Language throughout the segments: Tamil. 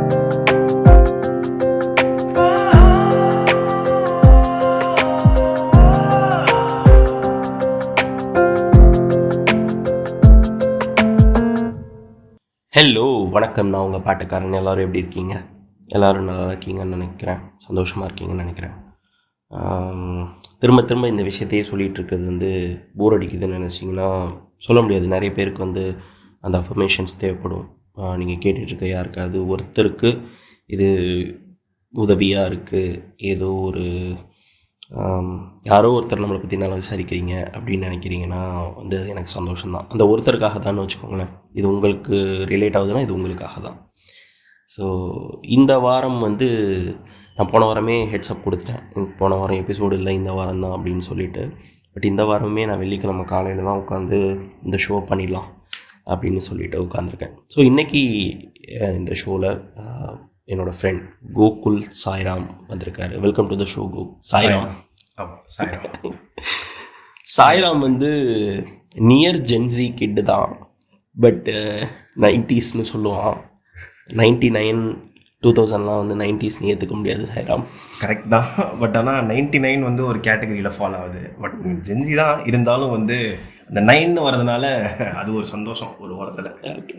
ஹலோ வணக்கம். நான் உங்கள் பாட்டுக்காரன். எல்லோரும் எப்படி இருக்கீங்க? எல்லோரும் நல்லா இருக்கீங்கன்னு நினைக்கிறேன். சந்தோஷமாக இருக்கீங்கன்னு நினைக்கிறேன். திரும்ப திரும்ப இந்த விஷயத்தையே சொல்லிகிட்டு இருக்கிறது போர் அடிக்குதுன்னு நினச்சிங்கன்னா சொல்ல முடியாது. நிறைய பேருக்கு அந்த அஃபர்மேஷன்ஸ் தேவைப்படும். நீங்கள் கேட்டுட்ருக்க யாருக்காவது ஒருத்தருக்கு இது உதவியாக இருக்குது, ஏதோ ஒரு யாரோ ஒருத்தர் நம்மளை பற்றி நல்லா விசாரிக்கிறீங்க அப்படின்னு நினைக்கிறீங்கன்னா அது எனக்கு சந்தோஷம்தான். அந்த ஒருத்தருக்காக தான் வச்சுக்கோங்களேன். இது உங்களுக்கு ரிலேட் ஆகுதுன்னா இது உங்களுக்காக தான். ஸோ இந்த வாரம் நான் போன வாரமே ஹெட்ஸ்அப் கொடுத்துட்டேன். போன வாரம் எபிசோடு இல்லை, இந்த வாரம் தான் அப்படின்னு சொல்லிட்டு. பட் இந்த வாரமே நான் வெள்ளிக்கிழமை காலையில் தான் உட்காந்து இந்த ஷோ பண்ணிடலாம் அப்படின்னு சொல்லிட்டு உட்காந்துருக்கேன். ஸோ இன்றைக்கி இந்த ஷோவில் என்னோடய ஃப்ரெண்ட் கோகுல் சாய்ராம் வந்திருக்காரு. வெல்கம் டு த ஷோ கோ Sairam. Sairam near Gen Z kid தான். பட் 90ஸ்னு சொல்லுவான். 99 2000லாம் 90ஸ்னு ஏற்றுக்க முடியாது சாய்ராம். கரெக்ட் தான். பட் ஆனால் 99 ஒரு கேட்டகரியில் ஃபாலோ ஆகுது. பட் ஜென்சி தான் இருந்தாலும் அந்த 9 வரதுனால அது ஒரு சந்தோஷம் ஒரு வாரத்தில். ஓகே.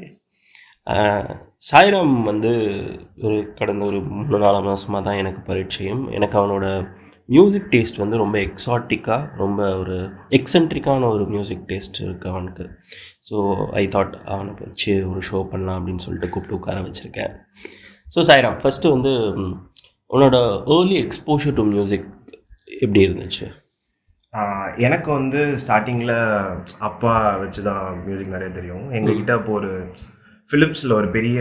சாய்ராம் கடந்த ஒரு 3-4 மாதமாக தான் எனக்கு பரிச்சயம். எனக்கு அவனோட மியூசிக் டேஸ்ட் ரொம்ப எக்ஸாட்டிக்காக, ரொம்ப ஒரு எக்ஸென்ட்ரிக்கான ஒரு மியூசிக் டேஸ்ட் இருக்குது அவனுக்கு. ஸோ ஐ தாட் அவனை வச்சு ஒரு ஷோ பண்ணலாம் அப்படின்னு சொல்லிட்டு கூப்பிட்டு உட்கார வச்சுருக்கேன். ஸோ சாய்ராம், ஃபஸ்ட்டு உன்னோட ஏர்லி எக்ஸ்போஷர் டு மியூசிக் எப்படி இருந்துச்சு? எனக்கு ஸ்டார்டிங்கில் அப்பா வச்சு தான் மியூசிக் நிறைய தெரியும். எங்ககிட்ட இப்போ ஒரு ஃபிலிப்ஸில் ஒரு பெரிய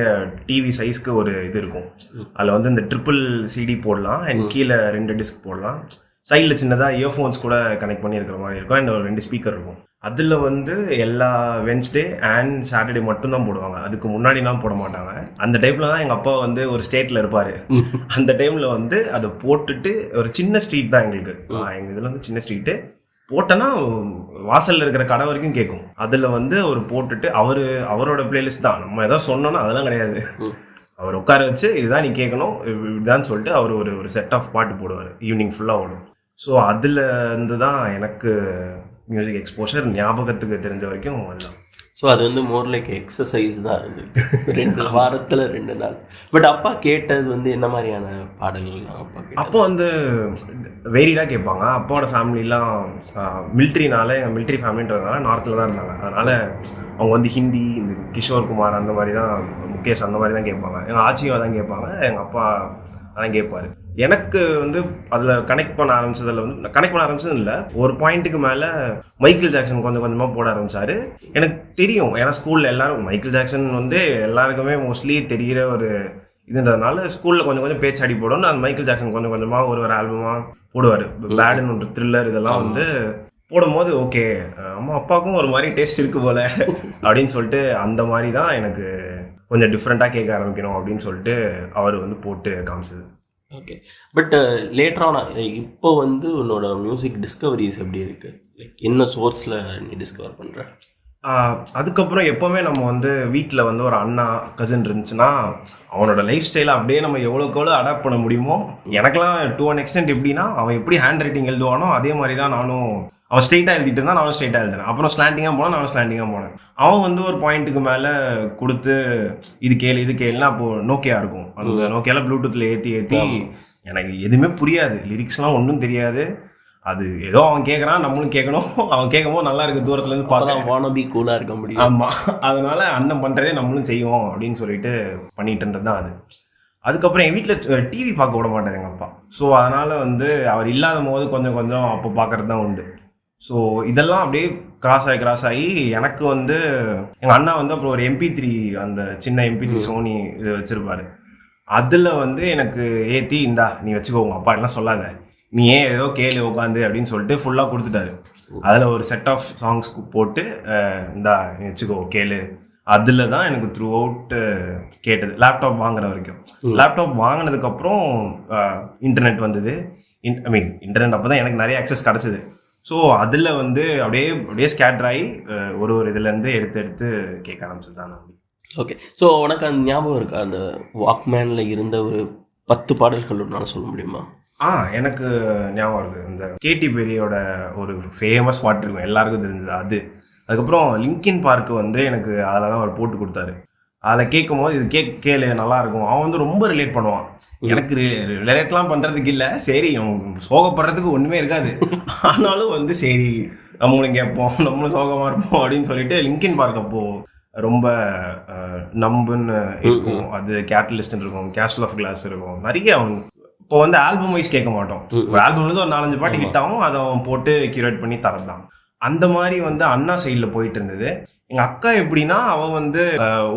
டிவி சைஸ்க்கு ஒரு இது இருக்கும். அதில் இந்த ட்ரிபிள் சிடி போடலாம் அண்ட் கீழே 2 டிஸ்க் போடலாம். சைடில் சின்னதாக இயர்ஃபோன்ஸ் கூட கனெக்ட் பண்ணி இருக்கிற மாதிரி இருக்கும். அண்ட் ஒரு 2 ஸ்பீக்கர் இருக்கும். அதில் எல்லா வென்ஸ்டே அண்ட் சாட்டர்டே மட்டும்தான் போடுவாங்க. அதுக்கு முன்னாடிலாம் போட மாட்டாங்க. அந்த டைமில் தான் எங்கள் அப்பா ஒரு ஸ்டேட்டில் இருப்பார். அந்த டைமில் அதை போட்டுட்டு ஒரு சின்ன ஸ்ட்ரீட் தான் எங்களுக்கு. எங்கள் இதில் சின்ன ஸ்ட்ரீட்டு போட்டோன்னா வாசலில் இருக்கிற கடை வரைக்கும் கேட்கும். அதில் அவர் போட்டுட்டு அவரோட பிளேலிஸ்ட் தான். நம்ம எதாவது சொன்னோன்னா அதெல்லாம் கிடையாது. அவர் உட்கார வச்சு இதுதான் நீ கேட்கணும் இதுதான் சொல்லிட்டு அவர் ஒரு செட் ஆஃப் பாட்டு போடுவார். ஈவினிங் ஃபுல்லாக ஓடும். ஸோ அதில் தான் எனக்கு மியூசிக் எக்ஸ்போஷர் ஞாபகத்துக்கு தெரிஞ்ச வரைக்கும் அதுதான். ஸோ அது மோர் லைக் எக்ஸசைஸ் தான். 2 வாரத்தில் 2 நாள். பட் அப்பா கேட்டது என்ன மாதிரியான பாடல்கள்லாம் அப்பா வேரிடாக கேட்பாங்க. அப்பாவோட ஃபேமிலிலாம் மிலிட்ரினால, எங்கள் மிலிட்ரி ஃபேமிலின்றதுனால நார்த்தில் தான் இருந்தாங்க. அதனால் அவங்க ஹிந்தி, இந்த கிஷோர் குமார் அந்த மாதிரி தான், முகேஷ் அந்த மாதிரி தான் கேட்பாங்க. எங்கள் ஆச்சியும் தான் கேட்பாங்க, எங்கள் அப்பா அதான் கேட்பார். எனக்கு அதில் கனெக்ட் பண்ண ஆரம்பிச்சது இல்லை. ஒரு பாயிண்ட்டுக்கு மேலே மைக்கேல் ஜாக்சன் கொஞ்சம் கொஞ்சமாக போட ஆரம்பித்தார். எனக்கு தெரியும், ஏன்னா ஸ்கூலில் எல்லாரும் மைக்கேல் ஜாக்சன் எல்லாருக்குமே மோஸ்ட்லி தெரிகிற ஒரு இதுன்றதுனால ஸ்கூலில் கொஞ்சம் கொஞ்சம் பேச்சாடி போடணும். அந்த மைக்கேல் ஜாக்சன் கொஞ்சம் கொஞ்சமாக ஒரு ஆல்பமாக போடுவார். பேடுன்னு ஒன்று த்ரில்லர் இதெல்லாம் போடும்போது ஓகே, அம்மா அப்பாவுக்கும் ஒரு மாதிரி டேஸ்ட் இருக்குது போல் அப்படின்னு சொல்லிட்டு அந்த மாதிரி தான் எனக்கு கொஞ்சம் டிஃப்ரெண்ட்டாக கேட்க ஆரம்பிக்கணும் அப்படின்னு சொல்லிட்டு அவர் போட்டு காமிச்சது. ஓகே. பட் லேட்டரான இப்போ உன்னோட மியூசிக் டிஸ்கவரிஸ் எப்படி இருக்குது? லைக் என்ன சோர்ஸில் நீ டிஸ்கவர் பண்ணுற? அதுக்கப்புறம் எப்போவுமே நம்ம வீட்டில் ஒரு அண்ணா கசின் இருந்துச்சுன்னா அவனோட லைஃப் ஸ்டைலை அப்படியே நம்ம எவ்வளோக்கு எவ்வளோ அடாப்ட் பண்ண முடியுமோ. எனக்கெல்லாம் டு ஒன் எக்ஸ்டென்ட் எப்படின்னா, அவன் எப்படி ஹேண்ட் ரைட்டிங் எழுதுவானோ அதே மாதிரி தான் நானும். அவன் ஸ்ட்ரெயிட்டாக எழுதிட்டு இருந்தான், நானும் ஸ்ட்ரெயிட்டாக எழுதுனேன். அப்புறம் ஸ்லாண்டிங்காக போனால் நானும் ஸ்லாண்டிங்காக போனேன். அவன் ஒரு பாயிண்ட்டுக்கு மேலே கொடுத்து இது கேளுன்னா அப்போது நோக்கியா இருக்கும். அந்த நோக்கியால ப்ளூடூத்தில் ஏற்றி எனக்கு எதுவுமே புரியாது. லிரிக்ஸ்லாம் ஒன்றும் தெரியாது. அது ஏதோ அவன் கேட்குறான், நம்மளும் கேட்கணும். அவன் கேட்கும்போது நல்லா இருக்குது, தூரத்துலேருந்து பார்த்தா வானபி கூலாக இருக்க முடியும். ஆமாம், அதனால அண்ணன் பண்ணுறதே நம்மளும் செய்வோம் அப்படின்னு சொல்லிட்டு பண்ணிட்டு இருந்தது தான் அது. அதுக்கப்புறம் என் வீட்டில் டிவி பார்க்க விட மாட்டார் எங்கள் அப்பா. ஸோ அதனால் அவர் இல்லாத போது கொஞ்சம் கொஞ்சம் அப்போ பார்க்கறது தான் உண்டு. ஸோ இதெல்லாம் அப்படியே கிராஸ் ஆகி எனக்கு எங்கள் அண்ணா அப்புறம் ஒரு MP3, அந்த சின்ன MP3 சோனி இது வச்சுருப்பாரு. அதில் எனக்கு ஏற்றி இந்தா நீ வச்சுக்கோ, உங்கள் அப்பா எல்லாம் சொல்லாத, நீ ஏன் ஏதோ கேளு உட்காந்து அப்படின்னு சொல்லிட்டு ஃபுல்லாக கொடுத்துட்டாரு. அதில் ஒரு செட் ஆஃப் சாங்ஸ் போட்டு இந்தா நீ வச்சுக்கோ கேளு. அதில் தான் எனக்கு த்ரூ அவுட் கேட்டது. லேப்டாப் வாங்குற வரைக்கும். லேப்டாப் வாங்கினதுக்கப்புறம் இன்டர்நெட் வந்தது. இன்டர்நெட் அப்போ தான் எனக்கு நிறைய ஆக்சஸ் கிடச்சிது. ஸோ அதில் அப்படியே ஸ்கேட்டர் ஆகி ஒரு இதுலேருந்து எடுத்து கேட்க ஆரம்பிச்சது தான் நான். ஓகே. ஸோ உனக்கு அந்த ஞாபகம் இருக்கா, அந்த வாக்மேனில் இருந்த ஒரு 10 பாடல்கள் ஒன்றால் சொல்ல முடியுமா? எனக்கு ஞாபகம் இருக்குது. இந்த கேடி பெரியோட ஒரு ஃபேமஸ் பாட்டு இருக்கும், எல்லாருக்கும் தெரிஞ்சது அது. அதுக்கப்புறம் லிங்கின் பார்க் வந்து எனக்கு அதில் தான் அவர் போட்டு கொடுத்தாரு. அதில் கேட்கும் போது இது கேளு நல்லா இருக்கும். அவன் வந்து ரொம்ப ரிலேட் பண்ணுவான். எனக்கு ரிலேட்லாம் பண்ணுறதுக்கு இல்லை, சரி சோகப்படுறதுக்கு ஒன்றுமே இருக்காது, ஆனாலும் வந்து சரி நம்மளும் கேட்போம், நம்மளும் சோகமாக இருப்போம் அப்படின்னு சொல்லிட்டு லிங்கின் பார்க் அப்போ ரொம்ப நம்புன்னு இருக்கும். அது கேட்டலிஸ்ட் இருக்கும், கேஸ்டல் ஆஃப் கிளாஸ் இருக்கும், நிறைய. அவன் இப்போ வந்து ஆல்பம் வைஸ் கேட்க மாட்டோம், ஒரு ஆல்பம்லேருந்து ஒரு 4-5 பாட்டு ஹிட் ஆகும், அதை அவன் போட்டு கியூரேட் பண்ணி தரதான். அந்த மாதிரி வந்து அண்ணா சைடில் போயிட்டு இருந்தது. எங்கள் அக்கா எப்படின்னா, அவள் வந்து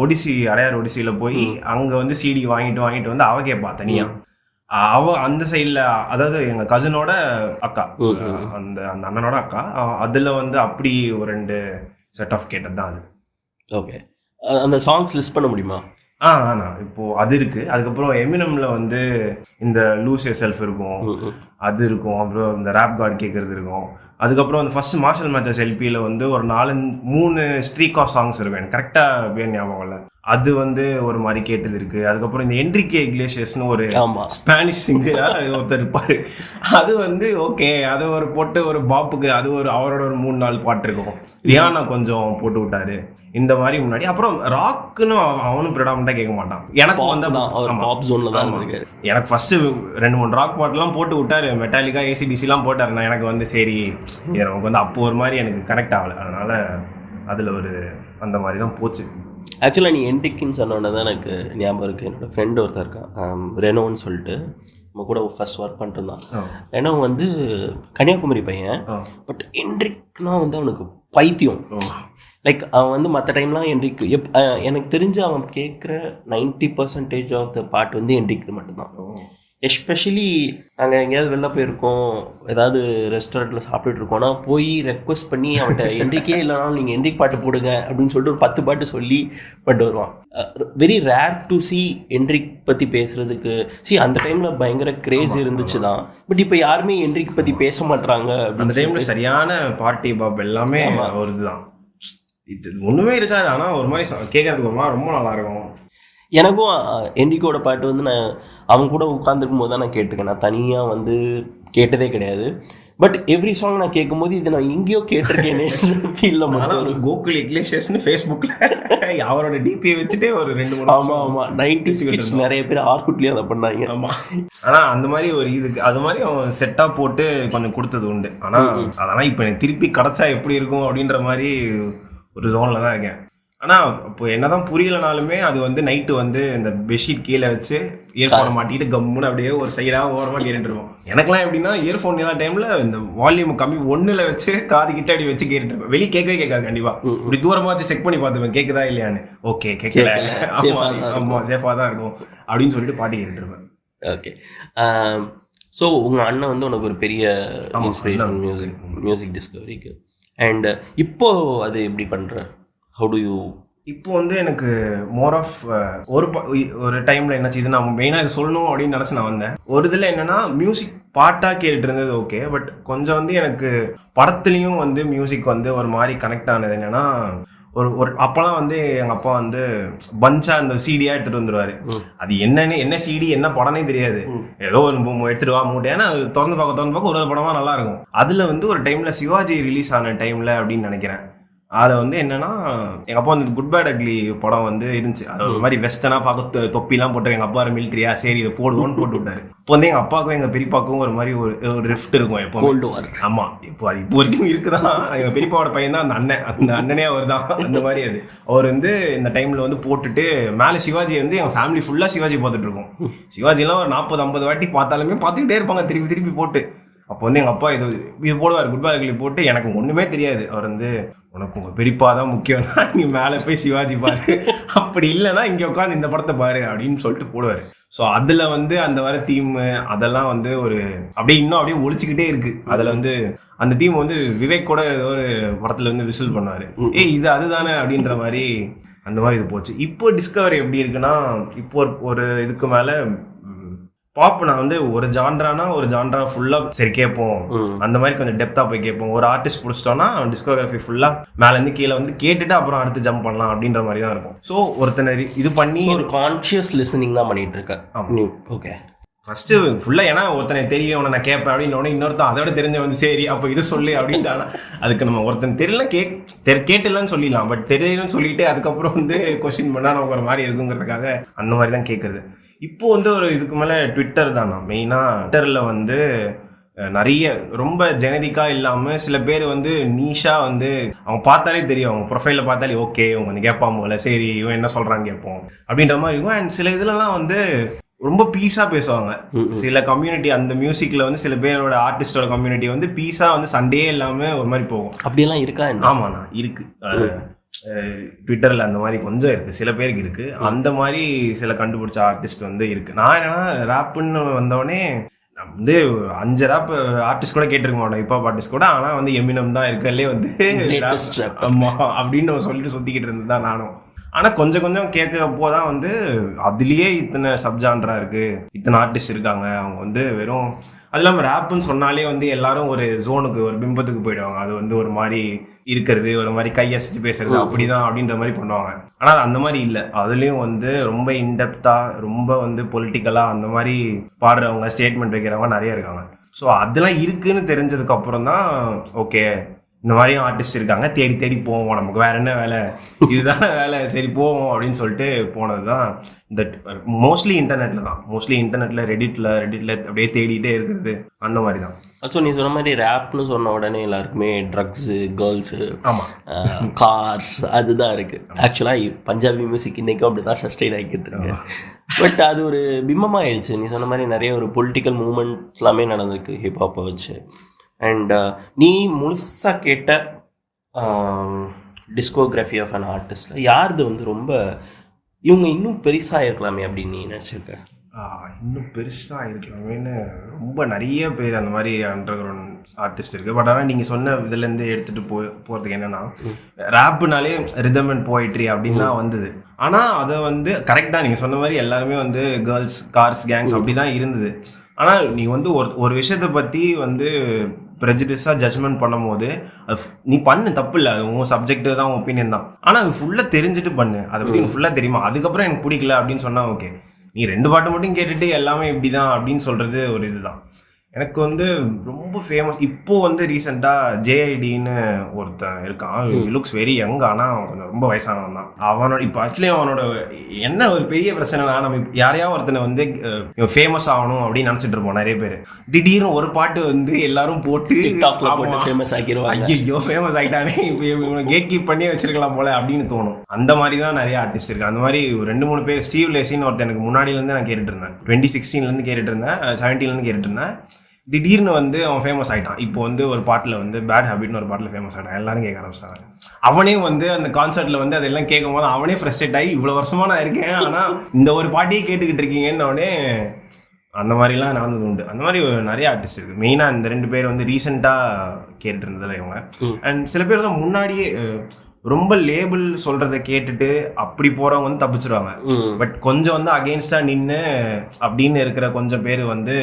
ஒடிசி, அடையார் ஒடிசியில் போய் அங்கே வந்து சிடி வாங்கிட்டு வந்து அவள் கேட்பா தனியாக. அவள் அந்த சைடில், அதாவது எங்கள் கசினோட அக்கா, அந்த அண்ணனோட அக்கா, அதில் வந்து அப்படி ஒரு 2 செட் ஆஃப் கேட்டது தான் அது. ஓகே. அந்த சாங்ஸ் லிஸ்ட் பண்ண முடியுமா? இப்போ அது இருக்கு. அதுக்கப்புறம் எமினம்ல வந்து இந்த லூஸ் யுவர் செல்ஃப் இருக்கும், அது இருக்கும். அப்புறம் இந்த ராப் கார்டு கேட்கறது இருக்கும். அதுக்கப்புறம் அந்த ஃபர்ஸ்ட் மார்ஷல் மேத்தர்ஸ் எல்பியில் வந்து ஒரு 4-3 ஸ்ட்ரீக் ஆஃப் சாங்ஸ் இருக்கும், எனக்கு கரெக்டாக பேர் ஞாபகம் இல்லை. அது வந்து ஒரு மாதிரி கேட்டது இருக்கு. அதுக்கப்புறம் இந்த என்ரிகே இக்லேசியஸ்னு ஒரு ஸ்பானிஷ் சிங்கராக ஒருத்தர் இருப்பாரு, அது வந்து ஓகே, அது ஒரு போட்டு ஒரு பாப்புக்கு அது ஒரு அவரோட ஒரு 3-4 பாட்டு இருக்கும். ரியானா கொஞ்சம் போட்டு விட்டாரு இந்த மாதிரி முன்னாடி. அப்புறம் ராக்குன்னு அவனும் ப்ரிடாமினண்டா கேட்க மாட்டான். எனக்கு வந்து எனக்கு ஃபர்ஸ்ட் 2-3 ராக் பாட்டுலாம் போட்டு விட்டாரு, மெட்டாலிக்கா ஏசிடிசிலாம் போட்டாரு. எனக்கு வந்து சரி நமக்கு வந்து அப்போ ஒரு மாதிரி எனக்கு கனெக்ட் ஆகலை, அதனால அதில் ஒரு அந்த மாதிரி தான் போச்சு. ஆக்சுவலாக நீ என்ரிக்குன்னு சொன்னோன்னே தான் எனக்கு ஞாபகம் இருக்குது. என்னோடய ஃப்ரெண்டு ஒருத்தர் இருக்கான், ரெனோன்னு சொல்லிட்டு, நம்ம கூட ஃபர்ஸ்ட் ஒர்க் பண்ணிட்டுருந்தான். ரெனோ வந்து கன்னியாகுமரி பையன், பட் என்ரிக்னா வந்து அவனுக்கு பைத்தியம். லைக் அவன் வந்து மற்ற டைம்லாம் என்ரிக்கு எனக்கு தெரிஞ்சு அவன் கேட்குற 90% ஆஃப் த பாட்டு வந்து என்ரிக்கு மட்டும்தான். எஸ்பெஷலி நாங்கள் எங்கேயாவது வெளில போயிருக்கோம், ஏதாவது ரெஸ்டாரண்ட்டில் சாப்பிட்டுட்டு இருக்கோம்னா போய் ரெக்வஸ்ட் பண்ணி அவன்கிட்ட என்ரிக்கே இல்லைனாலும் நீங்கள் என்ரிக் பாட்டு போடுங்க அப்படின்னு சொல்லிட்டு ஒரு 10 பாட்டு சொல்லி பண்ணிட்டு வருவான். Very rare to C Enrique பற்றி பேசுகிறதுக்கு. அந்த டைமில் பயங்கர கிரேஸ் இருந்துச்சு தான், பட் இப்போ யாருமே என்ரிக் பற்றி பேச மாட்டாங்க. அந்த டைமில் சரியான பார்ட்டி பாப் எல்லாமே ஒரு இதுதான், இது ஒன்றுமே இருக்காது, ஆனால் ஒரு மாதிரி கேட்கறதுக்கு ஒரு மாதிரி ரொம்ப நல்லா இருக்கும். எனக்கும் என்ரிக்கோட பாட்டு வந்து நான் அவங்க கூட உட்காந்துருக்கும் போது தான் நான் கேட்டிருக்கேன். நான் தனியாக வந்து கேட்டதே கிடையாது. பட் எவ்ரி சாங் நான் கேட்கும்போது இது நான் எங்கேயோ கேட்டிருக்கேனே ஃபீல். ஒரு கோகுல் இக்லேசியஸ்னு ஃபேஸ்புக்கில் அவரோட டிபியை வச்சுட்டே ஒரு 2-3 ஆமாம் 90s கிட்ஸ் நிறைய பேர் ஆர்குட்லேயும் அதை பண்ணாங்க. ஆமாம், ஆனால் அந்த மாதிரி ஒரு இதுக்கு அது மாதிரி அவன் செட்டாக போட்டு கொஞ்சம் கொடுத்தது உண்டு. ஆனால் அதெல்லாம் இப்போ எனக்கு திருப்பி கிடச்சா எப்படி இருக்கும் அப்படின்ற மாதிரி ஒரு ஜோனில் தான் இருக்கேன். ஆனால் இப்போ என்னதான் புரியலனாலுமே அது வந்து நைட்டு வந்து இந்த பெட்ஷீட் கீழே வச்சு இயர்ஃபோனை மாட்டிட்டு கம்முன்னு அப்படியே ஒரு சைடாக ஓரமாக கேட்டுட்டு இருக்கோம். எனக்குலாம் எப்படின்னா இயர்ஃபோன் எல்லா டைமில் இந்த வால்யூம் கம்மி 1ல் வச்சு காது கிட்ட அப்படி வச்சு கேட்டுட்டு இருப்பேன். வெளியே கேட்கவே கேட்காது கண்டிப்பாக. இப்படி தூரமாக வச்சு செக் பண்ணி பார்த்துப்பேன் கேட்குதா இல்லையான்னு. ஓகே கேட்கல, ஆமாம் சேஃபாக தான் இருக்கும் அப்படின்னு சொல்லிட்டு பாட்டு கேட்டுட்டு இருப்பேன். ஓகே. ஸோ உங்கள் அண்ணன் வந்து உனக்கு ஒரு பெரிய இன்ஸ்பிரேஷன் மியூசிக் டிஸ்கவரிக்கு. அண்ட் இப்போ அது எப்படி பண்ணுற? How to you? இப்போ வந்து எனக்கு மோர் ஆஃப் ஒரு டைமில் என்னாச்சு, இது நான் மெயினாக இது சொல்லணும் அப்படின்னு நினச்சி நான் வந்தேன். ஒரு இதில் என்னென்னா மியூசிக் பாட்டாக கேட்டுட்டு இருந்தது ஓகே, பட் கொஞ்சம் வந்து எனக்கு படத்துலேயும் வந்து மியூசிக் வந்து ஒரு மாதிரி கனெக்ட் ஆனது. என்னென்னா ஒரு அப்போலாம் வந்து எங்கள் அப்பா வந்து பஞ்சா அந்த சிடியாக எடுத்துகிட்டு வந்துடுவார். அது என்ன சிடி என்ன படம்னே தெரியாது, ஏதோ ஒரு எடுத்துகிட்டு வா மூட்டை, ஏன்னா அது திறந்து பார்க்க ஒரு படமாக நல்லா இருக்கும். அதில் வந்து ஒரு டைமில் சிவாஜி ரிலீஸ் ஆன டைமில் அப்படின்னு நினைக்கிறேன். அதில் வந்து என்னன்னா எங்கள் அப்பா வந்து குட் பேட் அக்லி படம் வந்து இருந்துச்சு. அது ஒரு மாதிரி வெஸ்டர்னாக பார்க்க தொப்பிலாம் போட்டு எங்கள் அப்பா மிலிட்ரியா சரி இதை போடுவோன்னு போட்டு விட்டாரு. இப்போ வந்து எங்கள் அப்பாவுக்கும் எங்கள் பெரியப்பாவுக்கும் ஒரு மாதிரி ஒரு ரிஃப்ட் இருக்கும் எப்போ. ஆமாம், இப்போ அது இப்போ வரைக்கும் இருக்குதான். எங்கள் பெரியப்பாவோட பையன் தான் அந்த அண்ணனே அவர் தான். அந்த மாதிரி அவர் வந்து இந்த டைமில் வந்து போட்டுட்டு மேலே சிவாஜி வந்து எங்கள் ஃபேமிலி ஃபுல்லாக சிவாஜி பார்த்துட்டு இருக்கோம். சிவாஜிலாம் ஒரு 40-50 வாட்டி பார்த்தாலுமே பார்த்துக்கிட்டே இருப்பாங்க திருப்பி போட்டு. அப்போ வந்து எங்கள் அப்பா இது போடுவார் குட் பேட் அக்லி போட்டு. எனக்கு ஒன்றுமே தெரியாது. அவர் வந்து உனக்கு உங்கள் பெரியப்பா தான் முக்கியம்னா நீ மேலே போய் சிவாஜி பாரு, அப்படி இல்லைன்னா இங்கே உட்காந்து இந்த படத்தை பாரு அப்படின்னு சொல்லிட்டு போடுவார். ஸோ அதில் வந்து அந்த வர தீம் அதெல்லாம் வந்து ஒரு அப்படியே இன்னும் அப்படியே ஒழிச்சிக்கிட்டே இருக்கு. அதில் வந்து அந்த தீம் வந்து விவேக் கூட ஏதோ ஒரு படத்தில் வந்து விசில் பண்ணுவார், இது அதுதானே அப்படின்ற மாதிரி. அந்த மாதிரி இது போச்சு. இப்போ டிஸ்கவரி எப்படி இருக்குன்னா, இப்போ ஒரு இதுக்கு மேலே பாப் நான் வந்து ஒரு ஜான்ரானா ஒரு ஜான்ரா ஃபுல்லாக சரி கேட்போம், அந்த மாதிரி கொஞ்சம் டெப்த்தாக போய் கேட்போம். ஒரு ஆர்டிஸ்ட் பிடிச்சிட்டோம்னா டிஸ்கோகிராஃபி ஃபுல்லாக மேலேருந்து கீழே வந்து கேட்டுட்டு அப்புறம் அடுத்து ஜம்ப் பண்ணலாம் அப்படின்ற மாதிரி தான் இருக்கும். ஸோ ஒருத்தனை இது பண்ணி ஒரு கான்ஷியஸ் லிசனிங் தான் பண்ணிட்டு இருக்கேன். ஓகே, ஃபர்ஸ்ட் ஃபுல்லா ஏன்னா ஒருத்தனை தெரியும் நான் கேட்பேன் அப்படின்னு இன்னொருத்தன் அதோட தெரிஞ்ச வந்து சரி அப்போ இது சொல்லு அப்படின்ட்டானா அதுக்கு நம்ம ஒருத்தன் தெரியல கேட்டுலான்னு சொல்லிடலாம். பட் தெரியலன்னு சொல்லிட்டு அதுக்கப்புறம் வந்து கொஸ்டின் பண்ணா நமக்கு ஒரு மாதிரி இருக்குங்கிறதுக்காக அந்த மாதிரி தான் கேட்கறது. இப்போ வந்து ஒரு இதுக்கு மேலே ட்விட்டர் தானா மெயினாக. ட்விட்டரில் வந்து நிறைய ரொம்ப ஜெனரிக்கா இல்லாம சில பேர் வந்து நீஷா வந்து அவங்க பார்த்தாலே தெரியும், அவங்க ப்ரொஃபைல பார்த்தாலே ஓகே இவங்க கொஞ்சம் கேட்பான் போல, சரி இவன் என்ன சொல்றான்னு கேட்போம் அப்படின்ற மாதிரி இருக்கும். அண்ட் சில இதுலலாம் வந்து ரொம்ப பீஸா பேசுவாங்க. சில கம்யூனிட்டி அந்த மியூசிக்ல வந்து சில பேரோட ஆர்டிஸ்டோட கம்யூனிட்டி வந்து பீஸா வந்து சண்டே இல்லாம ஒரு மாதிரி போகும். அப்படியெல்லாம் இருக்கா? ஆமாண்ணா இருக்கு. ட்விட்டர்ல அந்த மாதிரி கொஞ்சம் இருக்கு, சில பேருக்கு இருக்கு. அந்த மாதிரி சில கண்டுபிடிச்ச ஆர்டிஸ்ட் வந்து இருக்கு. நான் என்னன்னா ராப்புன்னு வந்தோடனே வந்து 5 ராப் ஆர்டிஸ்ட் கூட கேட்டிருக்க மாட்டோம், ஹிப்ஹாப் ஆர்டிஸ்ட் கூட. ஆனா வந்து எமினம் தான் இருக்கலே வந்து அப்படின்னு சொல்லிட்டு சுத்திக்கிட்டு இருந்தது தான் நானும். ஆனா கொஞ்சம் கொஞ்சம் கேட்கப்போதான் வந்து அதுலயே இத்தனை சப்ஜான்ரா இருக்கு, இத்தனை ஆர்டிஸ்ட் இருக்காங்க. அவங்க வந்து வெறும் அது இல்லாம ரேப்புன்னு சொன்னாலே வந்து எல்லாரும் ஒரு ஜோனுக்கு ஒரு பிம்பத்துக்கு போயிடுவாங்க. அது வந்து ஒரு மாதிரி இருக்கிறது, ஒரு மாதிரி கையசிச்சு பேசுறது அப்படிதான் அப்படின்ற மாதிரி பண்ணுவாங்க. ஆனா அந்த மாதிரி இல்லை. அதுலயும் வந்து ரொம்ப இன்டெப்தா ரொம்ப வந்து பொலிட்டிக்கலா அந்த மாதிரி பாடுறவங்க ஸ்டேட்மெண்ட் வைக்கிறவங்க நிறைய இருக்காங்க. ஸோ அதெல்லாம் இருக்குன்னு தெரிஞ்சதுக்கு அப்புறம் தான் ஓகே இந்த மாதிரியும் ஆர்டிஸ்ட் இருக்காங்க, தேடி தேடி போவோம், நமக்கு வேற என்ன வேலை, இதுதானே வேலை, சரி போவோம் அப்படின்னு சொல்லிட்டு போனது தான். இந்த மோஸ்ட்லி இன்டர்நெட்ல ரெடிட்ல அப்படியே தேடிட்டே இருக்கிறது அந்த மாதிரி தான். ஸோ நீ சொன்ன மாதிரி ரேப்னு சொன்ன உடனே எல்லாருக்குமே ட்ரக்ஸு, கேர்ள்ஸு, கார்ஸ் அதுதான் இருக்கு. ஆக்சுவலாக பஞ்சாபி மியூசிக் இன்னைக்கும் அப்படி தான் சஸ்டெயின் ஆகிக்கிட்டு இருக்கு. பட் அது ஒரு பிம்பமாகிடுச்சு. நீ சொன்ன மாதிரி நிறைய ஒரு பொலிட்டிக்கல் மூவ்மெண்ட்ஸ் எல்லாமே நடந்திருக்கு ஹிப்ஹாப்பை வச்சு. அண்ட் நீ முழுசாக கேட்ட டிஸ்கோகிராஃபி ஆஃப் அன் ஆர்டிஸ்டில் யாருது வந்து ரொம்ப இவங்க இன்னும் பெருசாக இருக்கலாமே அப்படின்னு நீ நினச்சிருக்க? இன்னும் பெருசாக இருக்கலாமேன்னு ரொம்ப நிறைய பேர் அந்த மாதிரி அண்டர் கிரவுண்ட் ஆர்டிஸ்ட் இருக்குது. பட் ஆனால் நீங்கள் சொன்ன இதுலேருந்து எடுத்துகிட்டு போகிறதுக்கு என்னென்னா ரேப்புனாலே ரிதம் அண்ட் போயிட்ரி அப்படின்னு தான் வந்தது. ஆனால் அதை வந்து கரெக்டாக நீங்கள் சொன்ன மாதிரி எல்லாருமே வந்து கேர்ள்ஸ், கார்ஸ், கேங்ஸ் அப்படி தான் இருந்தது. ஆனால் நீ வந்து ஒரு விஷயத்தை பற்றி வந்து ப்ரெஜுடிஸாக ஜட்ஜ்மெண்ட் பண்ணும் போது அது நீ பண்ணு, தப்பு இல்லை, அது உன் சப்ஜெக்ட் தான், உன் ஒப்பீனியன் தான். ஆனால் அது ஃபுல்லாக தெரிஞ்சுட்டு பண்ணு, அதை பற்றி எனக்கு ஃபுல்லாக தெரியுமா, அதுக்கப்புறம் எனக்கு பிடிக்கல அப்படின்னு சொன்னால் ஓகே. நீ 2 பாட்டு மட்டும் கேட்டுட்டு எல்லாமே இப்படி தான் அப்படின்னு சொல்கிறது ஒரு இதுதான். எனக்கு வந்து ரொம்ப ஃபேமஸ் இப்போ வந்து ரீசெண்டாக ஜேஐடின்னு ஒருத்தன் இருக்கான். லுக்ஸ் வெரி யங், ஆனால் அவன் கொஞ்சம் ரொம்ப வயசானவன் தான். அவனோட இப்போ ஆக்சுவலி அவனோட என்ன ஒரு பெரிய பிரச்சனைனா, நம்ம யாரையாவது ஒருத்தனை வந்து ஃபேமஸ் ஆகணும் அப்படின்னு நினச்சிட்டு இருப்போம் நிறைய பேர். திடீர்னு ஒரு பாட்டு வந்து எல்லாரும் போட்டு ஃபேமஸ் ஆக்கிடுவாங்க. ஐயோ ஃபேமஸ் ஆகிட்டானே, இப்போ கேட் கீப் பண்ணி வச்சிருக்கலாம் போல அப்படின்னு தோணும். அந்த மாதிரி தான் நிறைய ஆர்டிஸ்ட் இருக்கு. அந்த மாதிரி 2-3 பேர். ஸ்டீவ் லேசின்னு ஒருத்தன் எனக்கு முன்னாடியிலேருந்து நான் கேட்டுட்டு இருந்தேன், 2016 கேட்டுட்டு இருந்தேன், 17 கேட்டுட்டு இருந்தேன். திடீர்னு வந்து அவன் ஃபேமஸ் ஆகிட்டான். இப்போ வந்து ஒரு பாட்டில் வந்து பேட் ஹேபிட்னு ஒரு பாட்டில் ஃபேமஸ் ஆகிட்டான். எல்லாரும் கேட்க ஆரம்பிச்சாங்க. அவனே வந்து அந்த கான்சர்ட்ல வந்து அதெல்லாம் கேட்கும் போது அவனே ஃப்ரஸ்ட்ரேட் ஆகி இவ்வளோ வருஷமா நான் இருக்கேன், ஆனால் இந்த ஒரு பாட்டியே கேட்டுக்கிட்டு இருக்கீங்கன்னு அவனே அந்த மாதிரிலாம் நடந்தது உண்டு. அந்த மாதிரி நிறைய ஆர்டிஸ்ட் இருக்கு. மெயினாக இந்த 2 பேர் வந்து ரீசெண்டாக கேட்டுட்டு இருந்ததில்ல இவங்க. அண்ட் சில பேர் தான் முன்னாடியே ரொம்ப லேபிள் சொல்றதை கேட்டுட்டு அப்படி போறவங்க வந்து தப்பிச்சிருவாங்க. பட் கொஞ்சம் வந்து அகெயின்ஸ்டா நின்று அப்படின்னு இருக்கிற கொஞ்சம் பேர் வந்து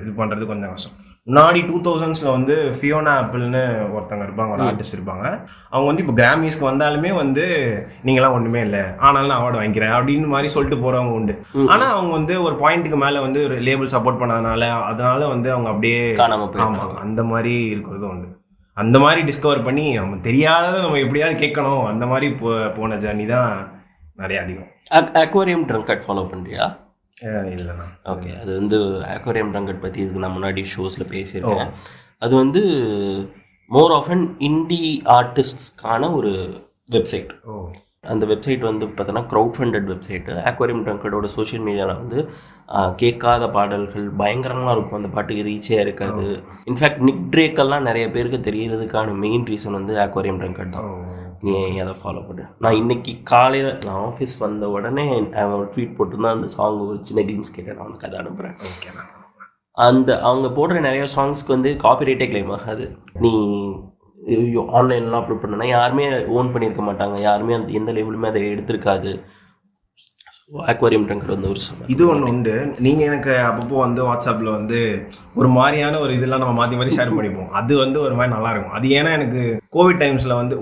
இது பண்றது கொஞ்சம் கஷ்டம். முன்னாடி 2000s வந்து ஃபியோனா ஆப்பிள்னு ஒருத்தவங்க இருப்பாங்க, ஒரு ஆர்டிஸ்ட் இருப்பாங்க. அவங்க வந்து இப்போ கிராமிஸ்க்கு வந்தாலுமே வந்து நீங்களாம் ஒன்றுமே இல்லை, ஆனாலும் நான் அவார்டு வாங்கிக்கிறேன் அப்படின்னு மாதிரி சொல்லிட்டு போறவங்க உண்டு. ஆனால் அவங்க வந்து ஒரு பாயிண்ட்டுக்கு மேலே வந்து ஒரு லேபிள் சப்போர்ட் அதனால வந்து அவங்க அப்படியே ஆமாம் அந்த மாதிரி இருக்கிறதும் உண்டு. அந்த மாதிரி டிஸ்கவர் பண்ணி நம்ம தெரியாததை நம்ம எப்படியாவது கேட்கணும், அந்த மாதிரி போன ஜர்னி தான் நிறைய அதிகம். அக்வாரியம் ட்ரங்கட் ஃபாலோ பண்ணுறியா? இல்லைண்ணா. ஓகே, அது வந்து அக்வாரியம் ட்ரங்கட் பற்றி இதுக்கு நான் முன்னாடி ஷோஸில் பேசியிருக்கேன். அது வந்து மோர் ஆஃப் அன் இண்டி ஆர்டிஸ்ட்ஸ்க்கான ஒரு வெப்சைட். அந்த வெப்சைட் வந்து பார்த்தோன்னா க்ரௌட் ஃபண்டட் வெப்சைட்டு. அக்வாரியம் ட்ரங்கடோட சோஷியல் மீடியாவில் வந்து கேட்காத பாடல்கள் பயங்கரமாக இருக்கும், அந்த பாட்டுக்கு ரீச்சே இருக்காது. இன்ஃபேக்ட் நிக் ட்ரேக்கெல்லாம் நிறைய பேருக்கு தெரியறதுக்கான மெயின் ரீசன் வந்து அக்வாரியம் ட்ரங்கட் தான். நீ அதை ஃபாலோ பண்ணு. நான் இன்னைக்கு காலையில் நான் ஆஃபீஸ் வந்த உடனே அவன் ஒரு ட்வீட் போட்டுருந்தான், அந்த சாங் ஒரு சின்ன கிளிம்ஸ் கேட்டேன், நான் அவனுக்கு அதை அனுப்புகிறேன். ஓகேண்ணா. அந்த அவங்க போடுற நிறைய சாங்ஸ்க்கு வந்து காப்பிரைட்டே கிளைம் ஆகாது. நீ ஆன்லைன்லாம் அப்லோட் பண்ணனா யாருமே ஓன் பண்ணியிருக்க மாட்டாங்க, யாருமே அந்த எந்த லேபிளுமே அதை எடுத்திருக்காது. அக்வாரியம் ட்ரங்கர் வந்து ஒரு இது ஒன்று உண்டு. நீங்கள் எனக்கு அப்பப்போ வந்து வாட்ஸ்அப்பில் வந்து ஒரு மாதிரியான ஒரு இதெல்லாம் நம்ம மாற்றி மாற்றி ஷேர் பண்ணிப்போம். அது வந்து ஒரு மாதிரி நல்லா இருக்கும். அது ஏன்னா எனக்கு கோவிட் டைம்ஸில் வந்து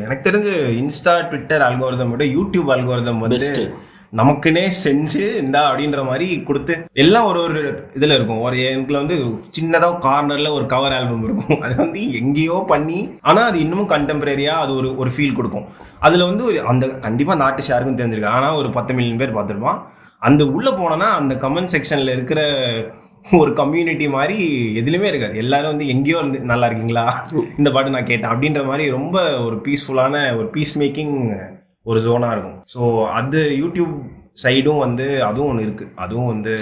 எனக்கு தெரிஞ்சு இன்ஸ்டா ட்விட்டர் அல்கோரிதம் விட யூடியூப் அல்கோரிதம் வந்து நமக்குன்னே செஞ்சு இந்தா அப்படின்ற மாதிரி கொடுத்து எல்லாம் ஒரு ஒரு இதில் இருக்கும். ஒரு எனக்குல வந்து சின்னதாக கார்னரில் ஒரு கவர் ஆல்பம் இருக்கும். அது வந்து எங்கேயோ பண்ணி ஆனால் அது இன்னமும் கண்டெம்பரரியாக அது ஒரு ஃபீல் கொடுக்கும். அதில் வந்து ஒரு அந்த கண்டிப்பாக அந்த ஆர்டிஸ்ட் யாருக்கும் தெரிஞ்சிருக்கு. ஆனால் ஒரு 10 மில்லியன் பேர் பார்த்துருப்பான். அந்த உள்ளே போனோன்னா அந்த கமெண்ட் செக்ஷனில் இருக்கிற ஒரு கம்யூனிட்டி மாதிரி எதுலையுமே இருக்காது. எல்லாரும் வந்து எங்கேயோ இருந்து நல்லா இருக்கீங்களா, இந்த பாட்டு நான் கேட்டேன் அப்படின்ற மாதிரி ரொம்ப ஒரு பீஸ்ஃபுல்லான ஒரு பீஸ் மேக்கிங் ஒரு ஜோனாக இருக்கும். ஸோ அது யூடியூப் சைடும் வந்து அதுவும் ஒன்று இருக்குது. அதுவும் வந்து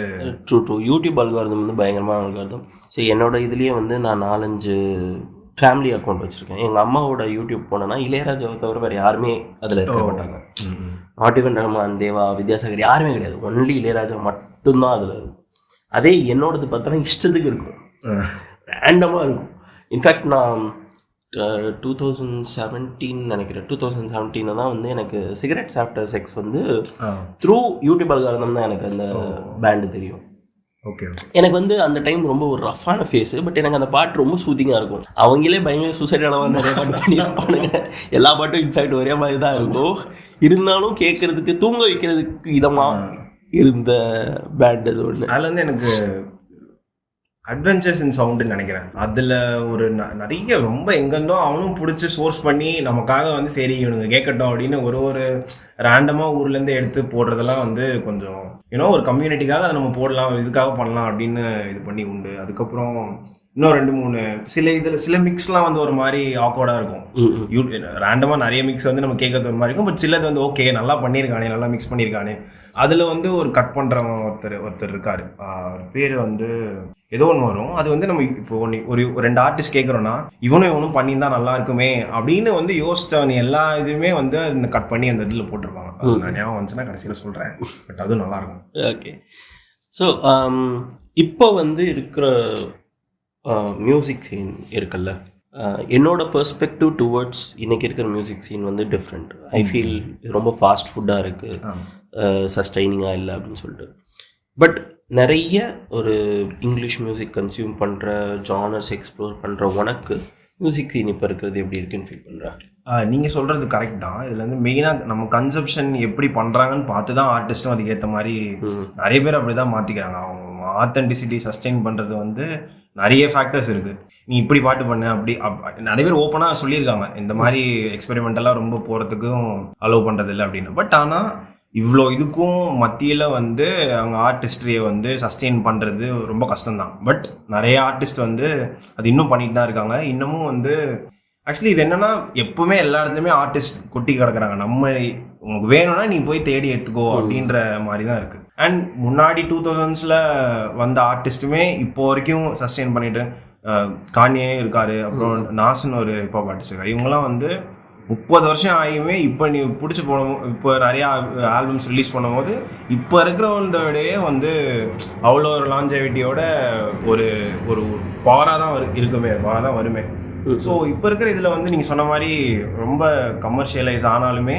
ட்ரூ யூடியூப் அல்காரிதம் வந்து பயங்கரமான அல்காரிதம். ஸோ என்னோட இதுலேயே வந்து நான் 4-5 ஃபேமிலி அக்கௌண்ட் வச்சுருக்கேன். எங்கள் அம்மாவோட யூடியூப் போனேன்னா இளையராஜாவை தவிர வேறு யாருமே அதில் இருக்க மாட்டாங்க. நாட் ஈவன் ரஹ்மான், தேவா, வித்யாசாகர் யாருமே கிடையாது. ஒன்லி இளையராஜா மட்டும்தான் அதில் இருக்கும். அதே என்னோடது பார்த்தோன்னா இஷ்டத்துக்கு இருக்கும், ரேண்டமாக இருக்கும். இன்ஃபேக்ட் நான் 2017 நினைக்கிறேன், 2017 தான் வந்து எனக்கு சிகரெட்ஸ் ஆஃப்டர் செக்ஸ் வந்து த்ரூ யூடியூப் அல்காரிதம் தான் எனக்கு அந்த பேண்டு தெரியும். ஓகே, எனக்கு வந்து அந்த டைம் ரொம்ப ஒரு ரஃப்பான ஃபேஸு. பட் எனக்கு அந்த பாட்டு ரொம்ப சூதிங்காக இருக்கும். அவங்களே பயங்கர சூசைட் அளவாக நிறைய பாட்டு பண்ணியிருப்பானுங்க. எல்லா பாட்டும் இன்ஃபேக்ட் ஒரே மாதிரி தான் இருக்கும். இருந்தாலும் கேட்கறதுக்கு தூங்க வைக்கிறதுக்கு இதமாக இருந்த பேண்ட் அது ஒன்று. அதில் வந்து எனக்கு அட்வென்ச்சர்ஸ் இன் சவுண்டுன்னு நினைக்கிறேன். அதில் ஒரு நிறைய ரொம்ப எங்கேருந்தோ அவனும் பிடிச்சி சோர்ஸ் பண்ணி நமக்காக வந்து சரி இவனுங்க கேட்கட்டும் அப்படின்னு ஒரு ரேண்டமாக ஊர்லேருந்து எடுத்து போடுறதெல்லாம் வந்து கொஞ்சம் ஒரு கம்யூனிட்டிக்காக அதை நம்ம போடலாம், இதுக்காக பண்ணலாம் அப்படின்னு இது பண்ணி உண்டு. அதுக்கப்புறம் இன்னும் 2-3 சில மிக்ஸ்லாம் வந்து ஒரு மாதிரி ஆக்வர்டாக இருக்கும். ரேண்டமாக நிறைய மிக்ஸ் வந்து நம்ம கேட்கறது ஒரு மாதிரி இருக்கும். பட் சிலது வந்து ஓகே நல்லா பண்ணியிருக்கானே, நல்லா மிக்ஸ் பண்ணியிருக்கானே. அதில் வந்து ஒரு கட் பண்ணுறவன் ஒருத்தர் இருக்காரு. பேர் வந்து ஏதோ ஒன்று வரும். அது வந்து நம்ம இப்போ ஒரு 2 ஆர்டிஸ்ட் கேட்குறோன்னா இவனும் பண்ணியிருந்தா நல்லா இருக்குமே அப்படின்னு வந்து யோசிச்சவன் எல்லா இதுவுமே வந்து இந்த கட் பண்ணி அந்த இதில் போட்டிருப்பாங்க. நான் ஞாபகம் வந்துச்சுன்னா கடைசியில் சொல்கிறேன். பட் அதுவும் நல்லாயிருக்கும். ஓகே, ஸோ இப்போ வந்து இருக்கிற மியூசிக் சீன் இருக்குல்ல, என்னோட பெர்ஸ்பெக்டிவ் டுவர்ட்ஸ் இன்னைக்கு இருக்கிற மியூசிக் சீன் வந்து டிஃப்ரெண்ட். ஐ ஃபீல் ரொம்ப ஃபாஸ்ட் ஃபுட்டாக இருக்குது, சஸ்டைனிங்காக இல்லை அப்படின்னு சொல்லிட்டு. பட் நிறைய ஒரு இங்கிலீஷ் மியூசிக் கன்சியூம் பண்ணுற, ஜானர்ஸ் எக்ஸ்ப்ளோர் பண்ணுற உனக்கு மியூசிக் சீன் இப்போ இருக்கிறது எப்படி இருக்குன்னு ஃபீல் பண்ணுறேன்? நீங்கள் சொல்கிறது கரெக்ட் தான். இதில் வந்து மெயினாக நம்ம கன்செப்ஷன் எப்படி பண்ணுறாங்கன்னு பார்த்து தான் ஆர்டிஸ்ட்டும் அதுக்கேற்ற மாதிரி நிறைய பேர் அப்படி தான் மாற்றிக்கிறாங்க. அவங்க ஆத்தென்டிசிட்டி சஸ்டெயின் பண்ணுறது வந்து நிறைய ஃபேக்டர்ஸ் இருக்குது. நீ இப்படி பாட்டு பண்ணு அப்படி நிறைய பேர் ஓப்பனாக சொல்லியிருக்காங்க இந்த மாதிரி எக்ஸ்பெரிமெண்டெல்லாம் ரொம்ப போகிறதுக்கும் அலோவ் பண்ணுறது இல்லை அப்படின்னு. பட் ஆனால் இவ்வளோ இதுக்கும் மத்தியில் வந்து அவங்க ஆர்டிஸ்ட்ரியை வந்து சஸ்டெயின் பண்ணுறது ரொம்ப கஷ்டம்தான். பட் நிறைய ஆர்டிஸ்ட் வந்து அது இன்னும் பண்ணிட்டு தான் இருக்காங்க. இன்னமும் வந்து ஆக்சுவலி இது என்னன்னா எப்பவுமே எல்லா இடத்துலையுமே ஆர்டிஸ்ட் கொட்டி கிடக்குறாங்க. நம்ம உனக்கு வேணும்னா நீ போய் தேடி எடுத்துக்கோ அப்படின்ற மாதிரி தான் இருக்குது. அண்ட் முன்னாடி 2000s வந்த ஆர்டிஸ்ட்டுமே இப்போ வரைக்கும் சஸ்டெயின் பண்ணிட்டு கானியே இருக்காரு, அப்புறம் நாஸ்ன்னு ஒரு ஹிப்ஹாப் ஆர்டிஸ்ட் இருக்காரு. இவங்கெல்லாம் வந்து 30 வருஷம் ஆகியுமே இப்போ நீ பிடிச்சி இப்போ நிறையா ஆல்பம்ஸ் ரிலீஸ் பண்ணும்போது இப்போ இருக்கிறவன்டோடையே வந்து அவ்வளோ ஒரு லாஞ்சவிட்டியோட ஒரு ஒரு பவராக தான் வருமே. ஸோ இப்போ இருக்கிற இதில் வந்து நீங்கள் சொன்ன மாதிரி ரொம்ப கமர்ஷியலைஸ் ஆனாலுமே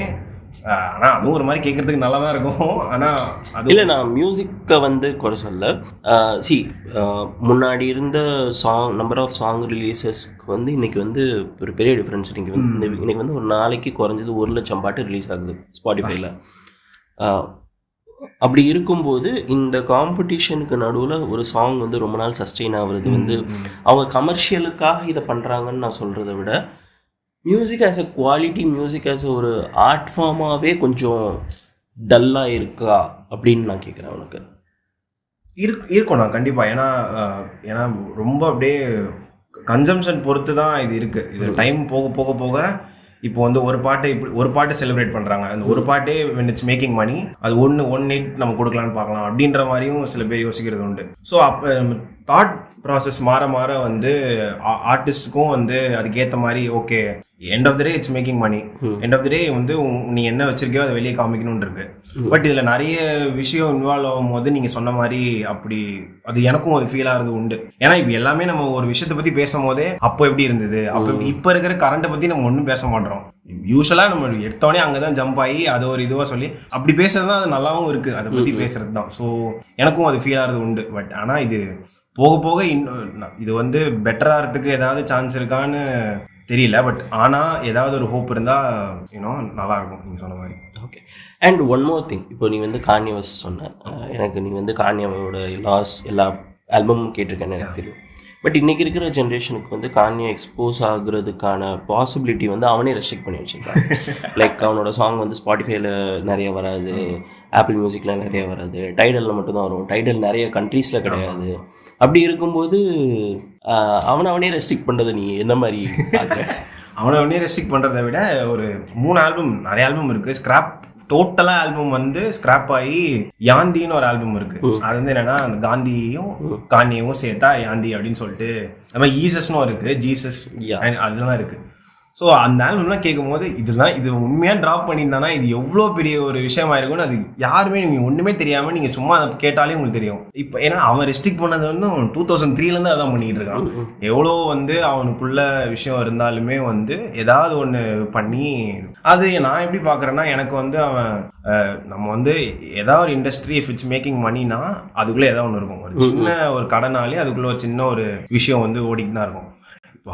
ஆனால் அதுவும் ஒரு மாதிரி கேட்கறதுக்கு நல்லா தான் இருக்கும். ஆனால் அது இல்லை, நான் மியூசிக்கை வந்து குறை சொல்ல. முன்னாடி இருந்த நம்பர் ஆஃப் சாங் ரிலீசஸ்க்கு வந்து இன்றைக்கி வந்து ஒரு பெரிய டிஃப்ரென்ஸ். இன்னைக்கு வந்து ஒரு நாளைக்கு குறைஞ்சது 1,00,000 பாட்டு ரிலீஸ் ஆகுது ஸ்பாட்டிஃபைல. அப்படி இருக்கும்போது இந்த காம்படிஷனுக்கு நடுவில் ஒரு சாங் வந்து ரொம்ப நாள் சஸ்டெயின் ஆகுறது வந்து அவங்க கமர்ஷியலுக்காக இதை பண்ணுறாங்கன்னு நான் சொல்கிறத விட music as a quality, music as ஒரு ஆர்ட் ஃபார்மாகவே கொஞ்சம் டல்லாக இருக்கா அப்படின்னு நான் கேட்குறேன். உனக்கு இருக்கும்ண்ணா கண்டிப்பாக. ஏன்னா ரொம்ப அப்படியே கன்சம்ஷன் பொறுத்து தான் இது இருக்குது. இது டைம் போக போக இப்போ வந்து ஒரு பாட்டை செலிப்ரேட் பண்ணுறாங்க. அந்த ஒரு பாட்டே when it's மேக்கிங் மணி, அது ஒன் நைட் நம்ம கொடுக்கலான்னு பார்க்கலாம் அப்படின்ற மாதிரியும் சில பேர் யோசிக்கிறது உண்டு. ஸோ அப்போ தாட் ப்ராசஸ் மாற வந்து ஆர்டிஸ்ட்டுக்கும் வந்து அதுக்கேற்ற மாதிரி okay end of the day it's making money, end of the day வந்து நீ என்ன வச்சிருக்கோ அதை வெளியே காமிக்கணும்னு இருக்கு. பட் இதில் நிறைய விஷயம் இன்வால்வ் ஆகும் போது நீங்கள் சொன்ன மாதிரி அப்படி அது எனக்கும் ஒரு ஃபீல் ஆகிறது உண்டு. ஏன்னா இப்போ எல்லாமே நம்ம ஒரு விஷயத்தை பற்றி பேசும் போதே அப்போ எப்படி இருந்தது, அப்போ இப்போ இருக்கிற கரண்ட்டை பற்றி நம்ம ஒன்றும் பேச மாட்டோம். படம். யூஸ்வலாக நம்ம எடுத்தோடனே அங்கே தான் ஜம்ப் ஆகி அதை ஒரு இதுவாக சொல்லி அப்படி பேசுறது தான் அது நல்லாவும் இருக்குது, அதை பற்றி பேசுறது தான். ஸோ எனக்கும் அது ஃபீல் ஆகிறது உண்டு. பட் ஆனால் இது போக போக இது வந்து பெட்டராகிறதுக்கு ஏதாவது சான்ஸ் இருக்கான்னு தெரியல. பட் ஆனால் ஏதாவது ஒரு ஹோப் இருந்தால் நல்லாயிருக்கும் நீங்கள் சொன்ன மாதிரி. Okay. And one more thing, இப்போ நீ வந்து கான்யே வெஸ்ட் சொன்ன, எனக்கு நீ வந்து கான்யாவோட எல்லா ஆல்பமும் கேட்டிருக்கேன்னு எனக்கு தெரியும். பட் இன்றைக்கி இருக்கிற ஜென்ரேஷனுக்கு வந்து கான்யே எக்ஸ்போஸ் ஆகுறதுக்கான பாசிபிலிட்டி வந்து அவனே ரெஸ்ட்ரிக்ட் பண்ணி வச்சுருக்கான். லைக் அவனோட சாங் வந்து ஸ்பாட்டிஃபைல நிறைய வராது, ஆப்பிள் மியூசிக்கில் நிறைய வராது, டைடலில் மட்டும்தான் வரும். டைடல் நிறைய கண்ட்ரீஸில் கிடையாது. அப்படி இருக்கும்போது அவனே ரெஸ்ட்ரிக்ட் பண்ணுறதை நீ எந்த மாதிரி பார்க்குற? அவனே ரெஸ்ட்ரிக்ட் பண்ணுறதை விட ஒரு 3 ஆல்பம், நிறைய ஆல்பம் இருக்குது. ஸ்கிராப் டோட்டலாக ஆல்பம் வந்து ஸ்கிராப் ஆகி யாந்தின்னு ஒரு ஆல்பம் இருக்கு. அது வந்து என்னன்னா அந்த காந்தியும் கான்யேவும் சேர்த்தா யாந்தி அப்படின்னு சொல்லிட்டு, அது மாதிரி ஈசஸ்னும் இருக்கு, ஜீசஸ் அதெல்லாம் இருக்கு. ஸோ அந்த ஆல்பம்லாம் கேட்கும் போது இது உண்மையாக ட்ராப் பண்ணியிருந்தானா இது எவ்வளோ பெரிய ஒரு விஷயமா இருக்கும்னு அது யாருமே நீங்கள் ஒன்றுமே தெரியாமல் நீங்கள் சும்மா அதை கேட்டாலே உங்களுக்கு தெரியும். இப்போ ஏன்னா அவன் ரெஸ்ட்ரிக்ட் பண்ணது வந்து 2003 அதான் பண்ணிட்டு இருக்கான். எவ்வளோ வந்து அவனுக்குள்ள விஷயம் இருந்தாலுமே வந்து ஏதாவது ஒன்று பண்ணி அது நான் எப்படி பார்க்குறேன்னா, எனக்கு வந்து அவன் நம்ம வந்து ஏதாவது ஒரு இண்டஸ்ட்ரி இஃப் இட்ஸ் மேக்கிங் மணினா அதுக்குள்ளே ஏதாவது ஒன்று இருக்கும். ஒரு சின்ன ஒரு கடனாலே அதுக்குள்ளே ஒரு சின்ன ஒரு விஷயம் வந்து ஓடிட்டு தான் இருக்கும்.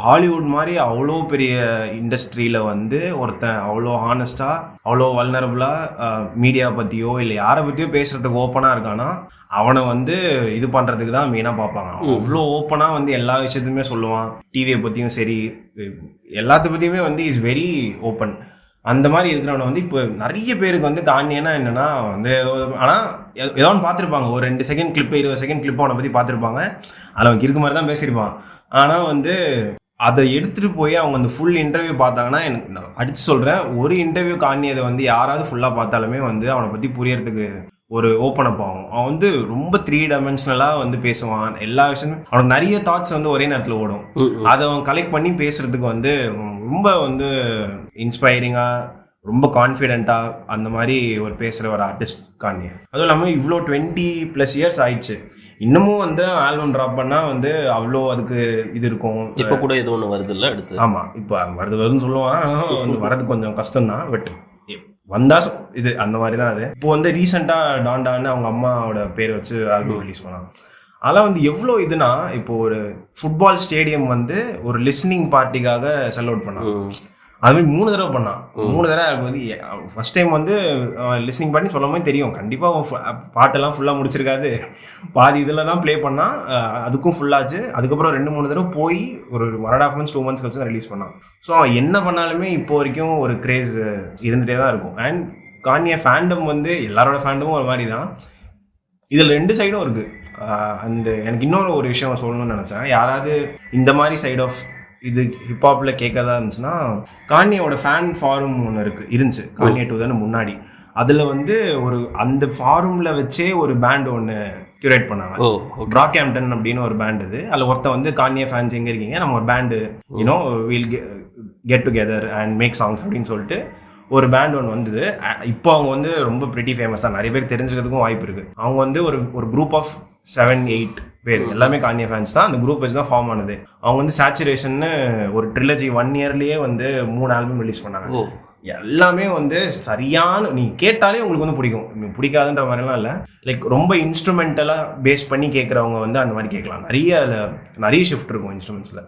ஹாலிவுட் மாதிரி அவ்வளோ பெரிய இண்டஸ்ட்ரியில் வந்து ஒருத்தன் அவ்வளோ ஹானஸ்டாக அவ்வளோ வல்னரபுளாக மீடியா பற்றியோ இல்லை யாரை பற்றியோ பேசுகிறதுக்கு ஓப்பனாக இருக்கானா அவனை வந்து இது பண்ணுறதுக்கு தான் மெயினாக பார்ப்பாங்க. அவ்வளோ ஓப்பனாக வந்து எல்லா விஷயத்தையுமே சொல்லுவான். டிவியை பற்றியும் சரி எல்லாத்த பற்றியுமே வந்து இஸ் வெரி ஓப்பன். அந்த மாதிரி இருக்கிறவனை வந்து இப்போ நிறைய பேருக்கு வந்து கான்யேனா என்னன்னா வந்து ஆனால் ஏதோ ஒன்று பார்த்துருப்பாங்க, ஒரு 2 செகண்ட் கிளிப்பு 20 செகண்ட் கிளிப்பு அவனை பற்றி பார்த்துருப்பாங்க. அதில் அவனுக்கு இருக்க மாதிரி தான் பேசியிருப்பான். ஆனால் வந்து அதை எடுத்துகிட்டு போய் அவங்க அந்த ஃபுல் இன்டர்வியூ பார்த்தாங்கன்னா, எனக்கு நான் அடித்து சொல்கிறேன், ஒரு இன்டர்வியூ கான்யே வந்து யாராவது ஃபுல்லாக பார்த்தாலுமே வந்து அவனை பற்றி புரியறதுக்கு ஒரு ஓப்பன் அப் ஆகும். அவன் வந்து ரொம்ப 3 டைமென்ஷனலாக வந்து பேசுவான். எல்லா விஷயமும் அவனுக்கு நிறைய தாட்ஸ் வந்து ஒரே நேரத்தில் ஓடும். அதை அவன் கலெக்ட் பண்ணி பேசுறதுக்கு வந்து ரொம்ப வந்து இன்ஸ்பைரிங்காக ரொம்ப கான்ஃபிடென்ட்டாக அந்த மாதிரி ஒரு பேசுகிற ஒரு ஆர்டிஸ்ட் கான்யே. அதுவும் இல்லாமல் இவ்வளோ 20+ இயர்ஸ் ஆயிடுச்சு, இன்னமும் வந்து ஆல்பம் ட்ராப் பண்ணால் வந்து அவ்வளோ அதுக்கு இது இருக்கும். இப்போ கூட எது ஒன்று வருது இல்லை அடுத்து? ஆமாம், இப்போ வருதுன்னு சொல்லுவான், வந்து வரது கொஞ்சம் கஷ்டம்தான். பட் வந்தா இது அந்த மாதிரி தான். அது இப்போ வந்து ரீசெண்டாக டாண்டான்னு அவங்க அம்மாவோட பேர் வச்சு ஆல்பம் ரிலீஸ் பண்ணாங்க. அதெல்லாம் வந்து எவ்வளோ இதுனா, இப்போ ஒரு ஃபுட்பால் ஸ்டேடியம் வந்து ஒரு லிஸ்னிங் பார்ட்டிக்காக செல் அவுட் பண்ணாங்க. அதுமாதிரி 3 தடவை பண்ணான். 3 தடவை வந்து ஃபர்ஸ்ட் டைம் வந்து லிஸ்னிங் பண்ணி சொல்லாமே தெரியும் கண்டிப்பாக பாட்டெல்லாம் ஃபுல்லாக முடிச்சிருக்காது, பாதி இதில் தான் ப்ளே பண்ணால் அதுக்கும் ஃபுல்லாச்சு. அதுக்கப்புறம் 2-3 தடவை போய் ஒரு 1.5 months 2 months கழிச்சு தான் ரிலீஸ் பண்ணான். ஸோ அவன் என்ன பண்ணாலுமே இப்போ வரைக்கும் ஒரு கிரேஸ் இருந்துகிட்டே தான் இருக்கும். அண்ட் கான்யே ஃபேண்டம் வந்து எல்லாரோட ஃபேண்டமும் ஒரு மாதிரி தான். இதில் 2 சைடும் இருக்குது. அண்ட் எனக்கு இன்னொரு ஒரு விஷயம் சொல்லணும்னு நினச்சேன். யாராவது இந்த மாதிரி சைட் ஆஃப் இது ஹிப்ஹாப்பில் கேட்கறதா இருந்துச்சுன்னா, கான்யேவோட ஃபேன் ஃபாரம் ஒன்று இருந்துச்சு கான்யே 2 முன்னாடி. அதில் வந்து ஒரு அந்த ஃபாரூமில் வச்சே ஒரு பேண்ட் ஒன்று கியூரேட் பண்ணாங்க. பிராக்ஹாம்ப்டன் அப்படின்னு ஒரு பேண்ட். இது அதில் ஒருத்தன் வந்து கான்யே ஃபேன்ஸ் எங்கே இருக்கீங்க, நம்ம ஒரு band will get together and make songs அப்படின்னு சொல்லிட்டு ஒரு பேண்ட் ஒன்று வந்தது. இப்போ அவங்க வந்து ரொம்ப பிரிட்டி ஃபேமஸ் தான், நிறைய பேர் தெரிஞ்சுக்கிறதுக்கும் வாய்ப்பு இருக்குது. அவங்க வந்து ஒரு குரூப் ஆஃப் 7-8 பேர் எல்லாமே கான்யே ஃபேன்ஸ் தான். அந்த குரூப் வச்சு தான் ஃபார்ம் ஆனது. அவங்க வந்து சேச்சுரேஷன்னு ஒரு ட்ரிலஜி 1 இயர்லேயே வந்து 3 ஆல்பம் ரிலீஸ் பண்ணாங்க. எல்லாமே வந்து சரியான, நீ கேட்டாலே உங்களுக்கு வந்து பிடிக்கும், நீ பிடிக்காதுன்ற மாதிரிலாம் இல்லை. லைக் ரொம்ப இன்ஸ்ட்ருமெண்டலாக பேஸ் பண்ணி கேட்குறவங்க வந்து அந்த மாதிரி கேட்கலாம். நிறைய ஷிஃப்ட் இருக்கும் இன்ஸ்ட்ருமெண்ட்ஸில்.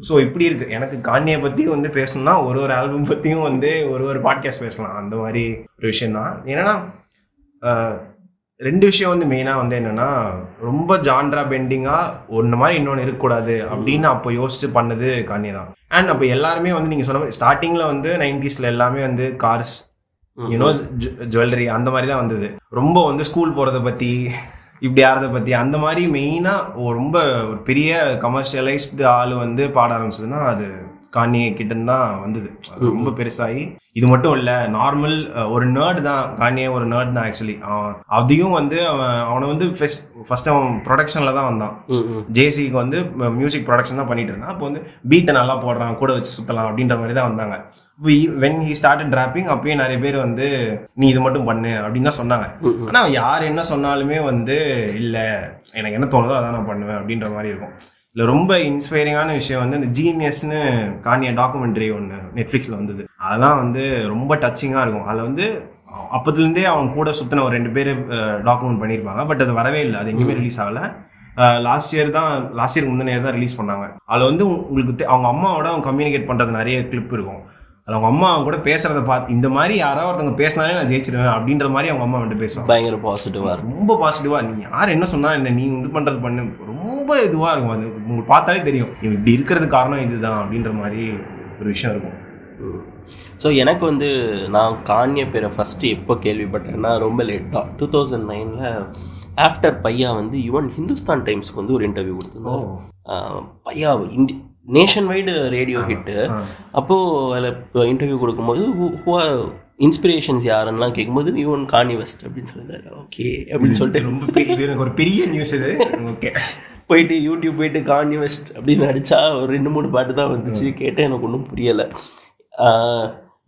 ஸோ இப்படி இருக்குது. எனக்கு கான்யே பற்றி வந்து பேசணும்னா ஒரு ஆல்பம் பற்றியும் வந்து ஒரு பாட்காஸ்ட் பேசலாம். அந்த மாதிரி ஒரு விஷயம் தான். ஏன்னா 2 விஷயம் வந்து மெயினாக வந்து என்னென்னா, ரொம்ப ஜான்ரா பெண்டிங்காக ஒன்று மாதிரி இன்னொன்று இருக்கக்கூடாது அப்படின்னு அப்போ யோசிச்சு பண்ணது கான்யே தான். அண்ட் அப்போ எல்லாருமே வந்து நீங்கள் சொன்ன மாதிரி ஸ்டார்டிங்கில் வந்து 90s எல்லாமே வந்து கார்ஸ் ஜுவல்லரி அந்த மாதிரி தான் வந்தது. ரொம்ப வந்து ஸ்கூல் போகிறத பற்றி இப்படி ஆறதை பற்றி அந்த மாதிரி மெயினாக ரொம்ப ஒரு பெரிய கமர்ஷியலைஸ்டு ஆள் வந்து பாட ஆரம்பிச்சதுன்னா அது கான்யே கிட்டேருந்து தான் வந்தது. ரொம்ப பெருசாகி இது மட்டும் இல்லை, நார்மல் ஒரு நர்டு தான். கான்யே ஒரு நர்டு தான் ஆக்சுவலி. அதையும் வந்து அவனை வந்து ஃபர்ஸ்ட் அவன் ப்ரொடக்ஷனில் தான் வந்தான். ஜேசிக்கு வந்து மியூசிக் ப்ரொடக்ஷன் தான் பண்ணிட்டு இருந்தான். அப்போ வந்து பீட்டை நல்லா போடுறான், கூட வச்சு சுற்றலாம் அப்படின்ற மாதிரி தான் வந்தாங்க. வென் ஹி ஸ்டார்டட் ராப்பிங் அப்பயே நிறைய பேர் வந்து நீ இது மட்டும் பண்ணு அப்படின்னு தான் சொன்னாங்க. ஆனால் யார் என்ன சொன்னாலுமே வந்து இல்லை, எனக்கு என்ன தோணுதோ அதான் நான் பண்ணுவேன் அப்படின்ற மாதிரி இருக்கும். இல்லை ரொம்ப இன்ஸ்பைரிங்கான விஷயம் வந்து இந்த ஜீனியஸ்னு கானிய டாக்குமெண்ட்ரி ஒன்று நெட்ஃப்ளிக்ஸில் வந்தது. அதெல்லாம் வந்து ரொம்ப டச்சிங்காக இருக்கும். அதில் வந்து அப்போதுலேருந்தே அவங்க கூட சுற்றின ஒரு 2 பேர் டாக்குமெண்ட் பண்ணியிருப்பாங்க. பட் அது வரவே இல்லை, அது எங்கேயுமே ரிலீஸ் ஆகலை. லாஸ்ட் இயருக்கு முந்தின இயர் தான் ரிலீஸ் பண்ணாங்க. அதில் வந்து உங்களுக்கு அவங்க அம்மாவோட அவங்க கம்யூனிகேட் பண்ணுறது நிறைய கிளிப் இருக்கும். அது அவங்க அம்மா அவங்க கூட பேசுறத பார்த்து இந்த மாதிரி யாராவது ஒருத்தவங்க பேசினாலே நான் ஜெயிச்சிருவேன் அப்படின்ற மாதிரி அவங்க அம்மா வந்து பேசுவாங்க. பயங்கர பாசிட்டிவா, ரொம்ப பாசிட்டிவா. நீ யார் என்ன சொன்னா என்ன, நீ இது பண்றது பண்ணு, ரொம்ப இதுவா இருக்கும். அது உங்களுக்கு பார்த்தாலே தெரியும் இவன் இப்படி இருக்கிறது காரணம் இதுதான் அப்படின்ற மாதிரி ஒரு விஷயம் இருக்கும். ஸோ எனக்கு வந்து நான் கான்யே பேரை ஃபஸ்ட்டு எப்போ கேள்விப்பட்டேன்னா ரொம்ப லேட் தான். 2009 ஆஃப்டர் பையா வந்து ஈவன் ஹிந்துஸ்தான் டைம்ஸ்க்கு வந்து ஒரு இன்டர்வியூ கொடுத்துருந்தோம். பையா நேஷன் வைடு ரேடியோ ஹிட்டு. அப்போது அதில் இன்டர்வியூ கொடுக்கும்போது இன்ஸ்பிரேஷன்ஸ் யாருன்னெலாம் கேட்கும்போது ஈவன் கான்யே வெஸ்ட் அப்படின்னு சொல்லியிருந்தாரு. ஓகே அப்படின்னு சொல்லிட்டு ரொம்ப பெரிய எனக்கு ஒரு பெரிய நியூஸ் இது. ஓகே போயிட்டு யூடியூப் போயிட்டு கான்யே வெஸ்ட் அப்படின்னு அடித்தா ஒரு 2-3 பாட்டு தான் வந்துச்சு. கேட்டேன், எனக்கு ஒன்றும் புரியலை.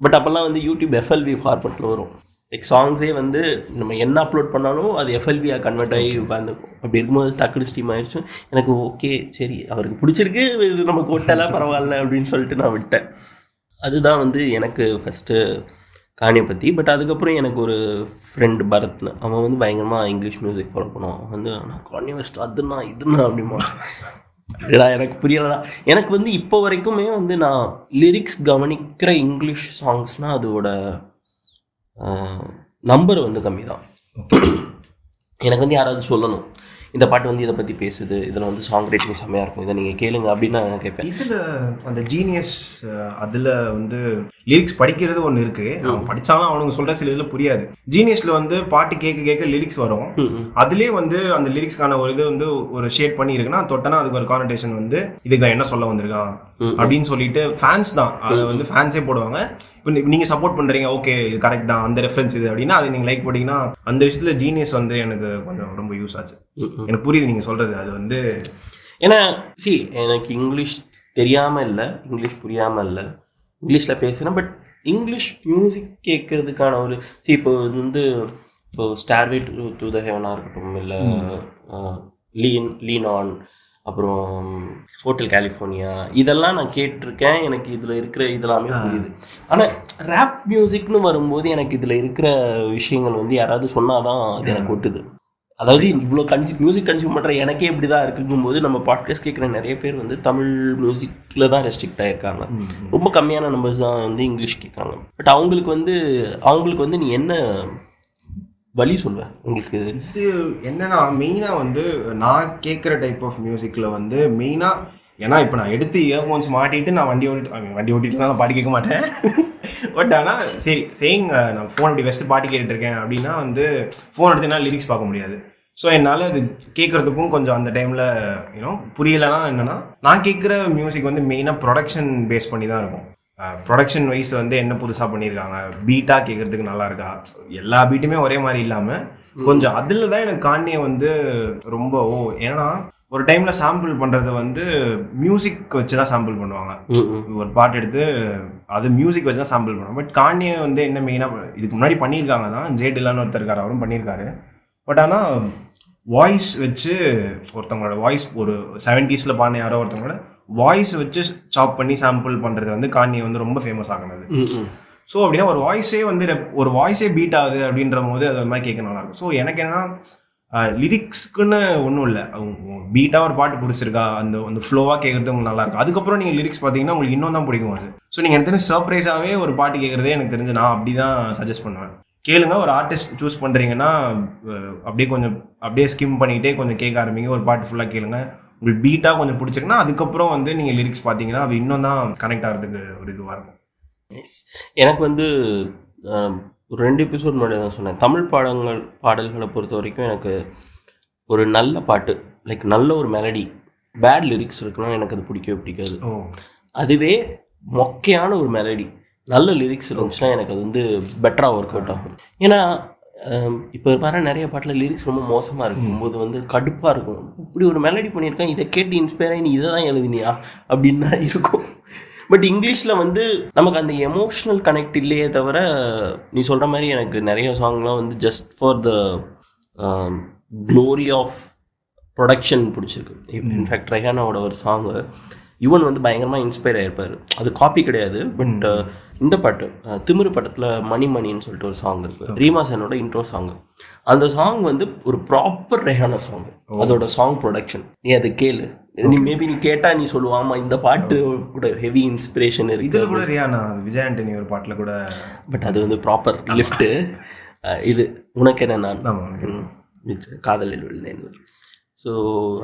பட் அப்போல்லாம் வந்து யூடியூப் FLV ஃபார்மேட்டில் வரும். லைக் சாங்ஸே வந்து நம்ம என்ன அப்லோட் பண்ணாலும் அது FLVயாக கன்வெர்ட் ஆகி உட்காந்துக்கும். அப்படி இருக்கும்போது டக்குனு ஸ்ட்ரீம் ஆயிடுச்சு. எனக்கு ஓகே சரி அவருக்கு பிடிச்சிருக்கு, நமக்கு விட்டலாம் பரவாயில்ல அப்படின்னு சொல்லிட்டு நான் விட்டேன். அதுதான் வந்து எனக்கு ஃபஸ்ட்டு கானியை பற்றி. பட் அதுக்கப்புறம் எனக்கு ஒரு ஃப்ரெண்டு பரத்னு, அவன் வந்து பயங்கரமாக இங்கிலீஷ் மியூசிக் ஃபாலோ பண்ணுவான். அவன் வந்து நான் கான்யே வெஸ்ட் அதுனா இதுனா அப்படிமா இல்லைடா எனக்கு புரியலடா. எனக்கு வந்து இப்போ வரைக்குமே வந்து நான் லிரிக்ஸ் கவனிக்கிற இங்கிலீஷ் சாங்ஸ்னால் அதோட நம்பர் வந்து கம்மி தான். எனக்கு வந்து யாராவது சொல்லணும் இந்த பாட்டு வந்து இதை பற்றி பேசுது, இதில் வந்து சாங் ரேட்டிங் செம்மையாக இருக்கும், இதை நீங்கள் கேளுங்க அப்படின்னு நான் கேட்பேன். இதில் அந்த ஜீனியஸ் அதில் வந்து லிரிக்ஸ் படிக்கிறது ஒன்று இருக்குது. அவன் படித்தாலும் அவனுக்கு சொல்கிற சில இதில் புரியாது. ஜீனியஸில் வந்து பாட்டு கேட்க லிரிக்ஸ் வரும். அதுலேயே வந்து அந்த லிரிக்ஸ்க்கான ஒரு இது வந்து ஒரு ஷேட் பண்ணி இருக்குன்னா தொட்டனா அதுக்கு ஒரு கானடேஷன் வந்து இதுக்கு நான் என்ன சொல்ல வந்திருக்கான் அப்படின்னு சொல்லிட்டு ஃபேன்ஸ் தான் அதை வந்து ஃபேன்ஸே போடுவாங்க. இப்போ நீங்கள் சப்போர்ட் பண்ணுறீங்க, ஓகே இது கரெக்ட் தான், அந்த ரெஃபரன்ஸ் இது அப்படின்னா அது நீங்கள் லைக் போட்டிங்கன்னா அந்த விஷயத்தில் ஜீனியஸ் வந்து எனக்கு கொஞ்சம் ரொம்ப யூஸ் ஆச்சு. எனக்கு புரியுது நீங்கள் சொல்கிறது. அது வந்து ஏன்னா எனக்கு இங்கிலீஷ் தெரியாமல் இல்லை, இங்கிலீஷ் புரியாமல் இல்லை, இங்கிலீஷில் பேசுகிறேன். பட் இங்கிலீஷ் மியூசிக் கேட்கறதுக்கான ஒரு இப்போ வந்து இப்போ ஸ்டார்வே டு த ஹெவனாக இருக்கட்டும், இல்லை லீன் ஆன், அப்புறம் ஹோட்டல் கலிஃபோர்னியா, இதெல்லாம் நான் கேட்டிருக்கேன். எனக்கு இதில் இருக்கிற இதெல்லாமே புரியுது. ஆனால் ரேப் மியூசிக்னு வரும்போது எனக்கு இதில் இருக்கிற விஷயங்கள் வந்து யாராவது சொன்னால் தான் அது எனக்கு ஒட்டுது. அதாவது இவ்வளோ மியூசிக் கன்சியூம் பண்ணுற எனக்கே இப்படி தான் இருக்குங்கும்போது நம்ம பாட்காஸ்ட் கேட்குற நிறைய பேர் வந்து தமிழ் மியூசிக்கில் தான் ரெஸ்ட்ரிக்ட் ஆகிருக்காங்க. ரொம்ப கம்மியான நம்பர்ஸ் தான் வந்து இங்கிலீஷ் கேட்குறாங்க. பட் அவங்களுக்கு வந்து நீ என்ன வழி சொல்வேன் உங்களுக்கு? இது என்னன்னா மெயினாக வந்து நான் கேட்குற டைப் ஆஃப் மியூசிக்கில் வந்து மெயினாக, ஏன்னா இப்போ நான் எடுத்து இயர்ஃபோன்ஸ் மாட்டிட்டு நான் வண்டி ஓட்டிட்டு நான் பாட்டு கேட்க மாட்டேன். பட் ஆனால் சரி நான் ஃபோன் அப்படி ஃபஸ்ட்டு பாட்டு கேட்டுருக்கேன் அப்படின்னா வந்து ஃபோன் எடுத்துனா லிரிக்ஸ் பார்க்க முடியாது. ஸோ என்னால் அது கேட்குறதுக்கும் கொஞ்சம் அந்த டைமில் புரியலைன்னா என்னென்னா நான் கேட்குற மியூசிக் வந்து மெயினாக ப்ரொடக்ஷன் பேஸ் பண்ணி தான் இருக்கும். ப்ரொடக்ஷன் வைஸ் வந்து என்ன புதுசாக பண்ணியிருக்காங்க, பீட்டாக கேட்குறதுக்கு நல்லா இருக்கா, எல்லா பீட்டுமே ஒரே மாதிரி இல்லாமல் கொஞ்சம் அதில் தான் எனக்கு கான்யே வந்து ரொம்ப ஏன்னா ஒரு டைமில் சாம்பிள் பண்ணுறது வந்து மியூசிக் வச்சு தான் சாம்பிள் பண்ணுவாங்க. ஒரு பாட்டு எடுத்து அது மியூசிக் வச்சு தான் சாம்பிள் பண்ணுவாங்க. பட் கான்யே வந்து என்ன மெயினாக இதுக்கு முன்னாடி பண்ணியிருக்காங்க தான், ஜேடிலான்னு ஒருத்தர் இருக்காரு, அவரும் பண்ணியிருக்காரு. பட் ஆனால் வாய்ஸ் வச்சு ஒருத்தவங்களோட வாய்ஸ் ஒரு 70s பாடின யாரோ ஒருத்தவங்களோட வாய்ஸ் வச்சு சாப் பண்ணி சாம்பிள் பண்ணுறது வந்து கான்யே வந்து ரொம்ப ஃபேமஸ் ஆகினது. ஸோ அப்படின்னா ஒரு வாய்ஸே பீட் ஆகுது அப்படின்ற போது அது மாதிரி கேட்க நல்லாயிருக்கும். ஸோ எனக்கு என்னன்னா லிரிக்ஸ்க்குன்னு ஒன்றும் இல்லை, பீட்டாக ஒரு பாட்டு பிடிச்சிருக்கா, அந்த ஃப்ளோவாக கேட்குறது உங்களுக்கு நல்லாயிருக்கும். அதுக்கப்புறம் நீங்கள் லிரிக்ஸ் பார்த்தீங்கன்னா உங்களுக்கு இன்னும் தான் பிடிக்கும் அது. ஸோ நீங்கள் எனக்கு தெரிஞ்சு சர்ப்ரைஸாகவே ஒரு பாட்டு கேட்குறதே எனக்கு தெரிஞ்சு நான் அப்படி தான் சஜஸ்ட் பண்ணுவேன். கேளுங்க, ஒரு ஆர்டிஸ்ட் சூஸ் பண்ணுறீங்கன்னா அப்படியே ஸ்கிம் பண்ணிகிட்டே கொஞ்சம் கேட்க ஆரம்பிங்க. ஒரு பாட்டு ஃபுல்லாக கேளுங்க, உங்களுக்கு பீட்டாக கொஞ்சம் பிடிச்சிருக்குன்னா அதுக்கப்புறம் வந்து நீங்கள் லிரிக்ஸ் பார்த்தீங்கன்னா அது இன்னும் தான் கனெக்ட் ஆகிறதுக்கு ஒரு இதுவாக இருக்கும். எனக்கு வந்து ஒரு 2 எபிசோட் முன்னாடி தான் சொன்னேன், தமிழ் பாடல்களை பொறுத்த வரைக்கும் எனக்கு ஒரு நல்ல பாட்டு லைக் நல்ல ஒரு மெலடி பேட் லிரிக்ஸ் இருக்குன்னா எனக்கு அது பிடிக்கவே பிடிக்காது. அதுவே மொக்கையான ஒரு மெலடி நல்ல லிரிக்ஸ் இருந்துச்சுன்னா எனக்கு அது வந்து பெட்டராக ஒர்க் அவுட் ஆகும். ஏன்னா இப்போ பாரு நிறைய பாட்டில் லிரிக்ஸ் ரொம்ப மோசமாக இருக்கும்போது வந்து கடுப்பாக இருக்கும். இப்படி ஒரு மெலடி பண்ணியிருக்கேன், இதை கேட்டு இன்ஸ்பயர் ஆகி நீ இதை தான் எழுதினியா அப்படின்னு தான் இருக்கும். பட் இங்கிலீஷில் வந்து நமக்கு அந்த எமோஷ்னல் கனெக்ட் இல்லையே தவிர நீ சொல்கிற மாதிரி எனக்கு நிறைய சாங்லாம் வந்து just for the glory of production பிடிச்சிருக்கு. இன்ஃபேக்ட் ரெஹானாவோட ஒரு சாங்கு யுவன் வந்து பயங்கரமாக இன்ஸ்பயர் ஆகிருப்பார். அது காப்பி கிடையாது, பட் இந்த பாட்டு திமிரு படத்தில் மணின்னு சொல்லிட்டு ஒரு சாங் இருக்குது, ரீமாசனோட இன்ட்ரோ சாங். அந்த சாங் வந்து ஒரு ப்ராப்பர் ரெஹானா சாங். அதோட சாங் ப்ரொடக்ஷன் நீ அதை கேளு, நீ மேபி நீ கேட்டால் நீ சொல்லுவாமா இந்த பாட்டு கூட ஹெவி இன்ஸ்பிரேஷன் இருக்குது. இதில் கூட ரியானா விஜய் ஆண்டனி ஒரு பாட்டில் கூட, பட் அது வந்து ப்ராப்பர் லிஃப்ட்டு. இது உனக்கு என்ன நான் காதலில் விழுந்தேன். ஸோ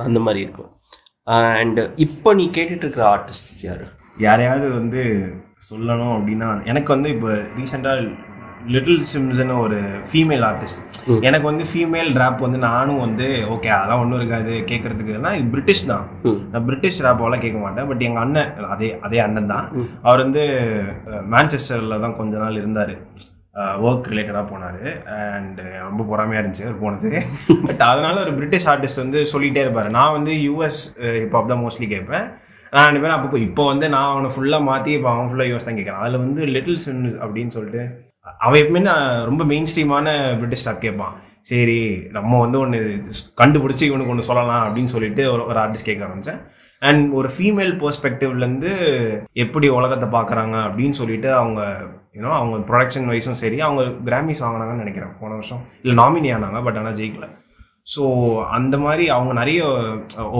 அந்த மாதிரி இருக்கும். அண்ட் இப்போ நீ கேட்டுட்டு இருக்கிற ஆர்டிஸ்ட் யாரையாவது வந்து சொல்லணும் அப்படின்னா, எனக்கு வந்து இப்போ ரீசெண்டாக லிட்டில் சிம்ஸ்னு ஒரு ஃபீமேல் ஆர்டிஸ்ட். எனக்கு வந்து ஃபீமேல் ரேப் வந்து நானும் வந்து ஓகே அதெல்லாம் ஒன்றும் இருக்காது கேட்கறதுக்குன்னா, இது பிரிட்டிஷ் தான். நான் பிரிட்டிஷ் ரேப்பெல்லாம் கேட்க மாட்டேன். பட் எங்கள் அண்ணன், அதே அண்ணன் தான், அவர் வந்து மான்செஸ்டரில் தான் கொஞ்ச நாள் இருந்தார், ஒர்க் ரிலேட்டடாக போனார். அண்ட் ரொம்ப பொறாமையாக இருந்துச்சு அவர் போனது. பட் அதனால ஒரு பிரிட்டிஷ் ஆர்டிஸ்ட் வந்து சொல்லிகிட்டே இருப்பார். நான் வந்து யூஎஸ் ஹிப்ஹாப் தான் மோஸ்ட்லி கேட்பேன். நான் ரெண்டு பேரும் அப்போ இப்போ வந்து நான் அவனை ஃபுல்லாக மாற்றி இப்போ அவன் ஃபுல்லாக யூஎஸ் தான் கேட்குறான். அதில் வந்து லிட்டில் சிம்ஸ் அப்படின்னு சொல்லிட்டு அவன் எப்பவுமே நான் ரொம்ப மெயின் ஸ்ட்ரீமான பிரிட்டிஷ் ரேப் கேட்பான். சரி நம்ம வந்து ஒன்று கண்டுபிடிச்சி இவனுக்கு ஒன்று சொல்லலாம் அப்படின்னு சொல்லிட்டு ஒரு ஆர்டிஸ்ட் கேட்க ஆரம்பித்தேன். அண்ட் ஒரு ஃபீமேல் பெர்ஸ்பெக்டிவ்லேருந்து எப்படி உலகத்தை பார்க்குறாங்க அப்படின்னு சொல்லிட்டு அவங்க அவங்க ப்ரொடக்ஷன் வைஸும் சரி, அவங்க கிராமிஸ் வாங்கினாங்கன்னு நினைக்கிறேன் போன வருஷம், இல்லை நாமினி ஆனாங்க, பட் ஆனால் ஜெயிக்கல. ஸோ அந்த மாதிரி அவங்க நிறைய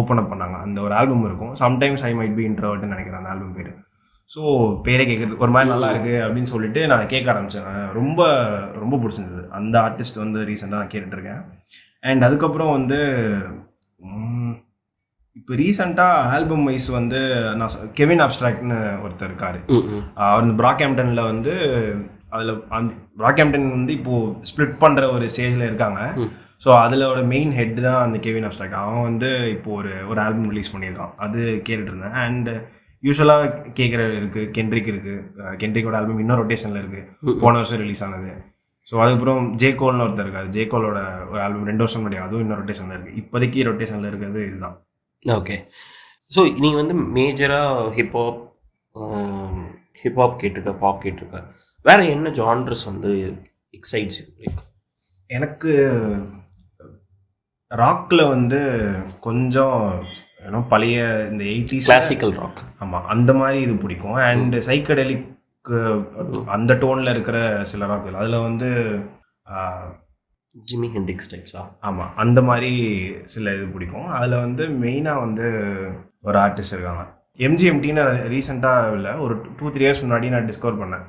ஓப்பன் அப் பண்ணாங்க. அந்த ஒரு ஆல்பம் இருக்கும், சம்டைம்ஸ் ஐ மைட் பி இன்ட்ரோவர்ட்னு நினைக்கிறேன் அந்த ஆல்பம் பேர். ஸோ பேரே கேட்குறது ஒரு மாதிரி நல்லா இருக்குது அப்படின்னு சொல்லிட்டு நான் கேட்க ஆரம்பித்தேன். ரொம்ப ரொம்ப பிடிச்சிருந்தது. அந்த ஆர்டிஸ்ட் வந்து ரீசெண்டாக நான் கேட்டுட்ருக்கேன். அண்ட் அதுக்கப்புறம் வந்து இப்போ ரீசெண்டாக ஆல்பம் வைஸ் வந்து நான் கெவின் அப்ஸ்ட்ராக்ட்னு ஒருத்தர் இருக்கார். அவர் இந்த பிராக்ஹாம்ப்டனில் வந்து அதில் அந்த பிராக்ஹாம்ப்டன் வந்து இப்போது ஸ்ப்ளிட் பண்ணுற ஒரு ஸ்டேஜில் இருக்காங்க. ஸோ அதிலோட மெயின் ஹெட் தான் அந்த கெவின் அப்ஸ்ட்ராக்ட். அவன் வந்து இப்போது ஒரு ஆல்பம் ரிலீஸ் பண்ணியிருக்கான், அது கேட்டுட்டு இருந்தேன். அண்ட் யூஸ்வலாக கேட்குற இருக்குது, கென்ட்ரிக் இருக்குது, கென்ட்ரிக்கோட ஆல்பம் இன்னும் ரொட்டேஷனில் இருக்குது, போன வருஷம் ரிலீஸ் ஆனது. ஸோ அதுக்கப்புறம் ஜேகோல்னு ஒருத்தர் இருக்கார், ஜேகோலோட ஒரு ஆல்பம் 2 வருஷம் முடியாது, அதுவும் இன்னும் ரொட்டேஷனில் இருக்குது. இப்போதைக்கு ரொட்டேஷனில் இருக்கிறது இதுதான். ஓகே. ஸோ நீங்கள் வந்து மேஜராக ஹிப்ஹாப் கேட்டிருக்க, பாப் கேட்டிருக்க, வேறு என்ன ஜான்ரஸ் வந்து எக்ஸைட்ஸ்? எனக்கு ராக்கில் வந்து கொஞ்சம் பழைய இந்த 80s கிளாசிக்கல் ராக், ஆமாம் அந்த மாதிரி இது பிடிக்கும். அண்ட் சைக்கடெலிக் அந்த டோனில் இருக்கிற சில ராக், அதில் வந்து ஜிமி ஹெண்ட்ரிக்ஸ் டைப்ஸா? ஆமாம் அந்த மாதிரி சில இது பிடிக்கும். அதில் வந்து மெயினாக வந்து ஒரு ஆர்டிஸ்ட் இருக்காங்க, எம்ஜிஎம்டின்னு ரீசெண்டாக இல்லை ஒரு 2-3 இயர்ஸ் முன்னாடி நான் டிஸ்கவர் பண்ணேன்.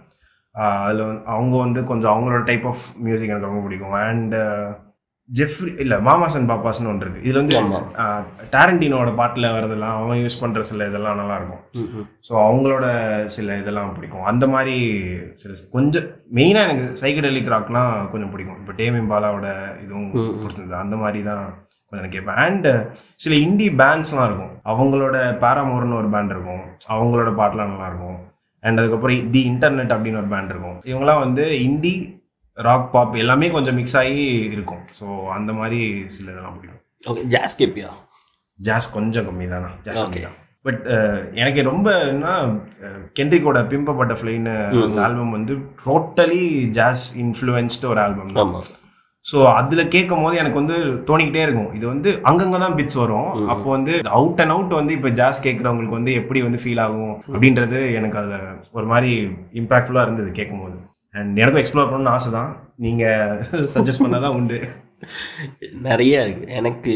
அதில் வந்து அவங்க வந்து கொஞ்சம் அவங்களோட டைப் ஆஃப் மியூசிக் எனக்கு ரொம்ப பிடிக்கும். அண்ட் ஜெஃப்ரி இல்லை மாமாஸ் அண்ட் பாப்பாஸ்ன்னு ஒன்று இருக்குது. இதில் வந்து டாரண்டினோட பாட்டில் வரதெல்லாம் அவன் யூஸ் பண்ணுற சில இதெல்லாம் நல்லாயிருக்கும். ஸோ அவங்களோட சில இதெல்லாம் பிடிக்கும். அந்த மாதிரி சில கொஞ்சம் மெயினாக எனக்கு சைக்கடெலிக் ராக்லாம் கொஞ்சம் பிடிக்கும். இப்போ டேம் இம்பாலாவோட இதுவும் பிடிச்சிருந்தது, அந்த மாதிரி தான் கொஞ்சம் கேட்பேன். அண்ட் சில இண்டி பேண்ட்ஸ்லாம் இருக்கும், அவங்களோட பாராமோர்னு ஒரு பேண்ட் இருக்கும், அவங்களோட பாட்டெலாம் நல்லாயிருக்கும். அண்ட் அதுக்கப்புறம் தி இன்டர்நெட் அப்படின்னு ஒரு பேண்ட் இருக்கும். இவங்களாம் வந்து இண்டி ராக் பாப் எல்லாமே கொஞ்சம் மிக்ஸ் ஆகி இருக்கும். ஸோ அந்த மாதிரி சில இதெல்லாம் பிடிக்கும். ஓகே. ஜாஸ் கேப்பியா? ஜாஸ் கொஞ்சம் கம்மி தானா, ஜாஸ் கம்மி தான். பட் எனக்கு ரொம்ப என்ன கென்ட்ரிக்கோட பிம்ப் அ பட்டர்ஃப்ளைன்னு அந்த ஆல்பம் வந்து டோட்டலி ஜாஸ் இன்ஃப்ளூயன்ஸ்டு ஒரு ஆல்பம் தான். ஸோ அதில் கேட்கும் போது எனக்கு வந்து தோணிக்கிட்டே இருக்கும், இது வந்து அங்கங்கே தான் பிட்ஸ் வரும். அப்போ வந்து அவுட் அண்ட் அவுட் வந்து இப்போ ஜாஸ் கேட்குறவங்களுக்கு வந்து எப்படி வந்து ஃபீல் ஆகும் அப்படின்றது எனக்கு அதில் ஒரு மாதிரி இம்பாக்ட்ஃபுல்லாக இருந்தது கேட்கும் போது. அண்ட் எனக்கும் எக்ஸ்ப்ளோர் பண்ணணும்னு ஆசை தான், நீங்கள் சஜஸ்ட் பண்ணால் தான் உண்டு. நிறையா இருக்குது. எனக்கு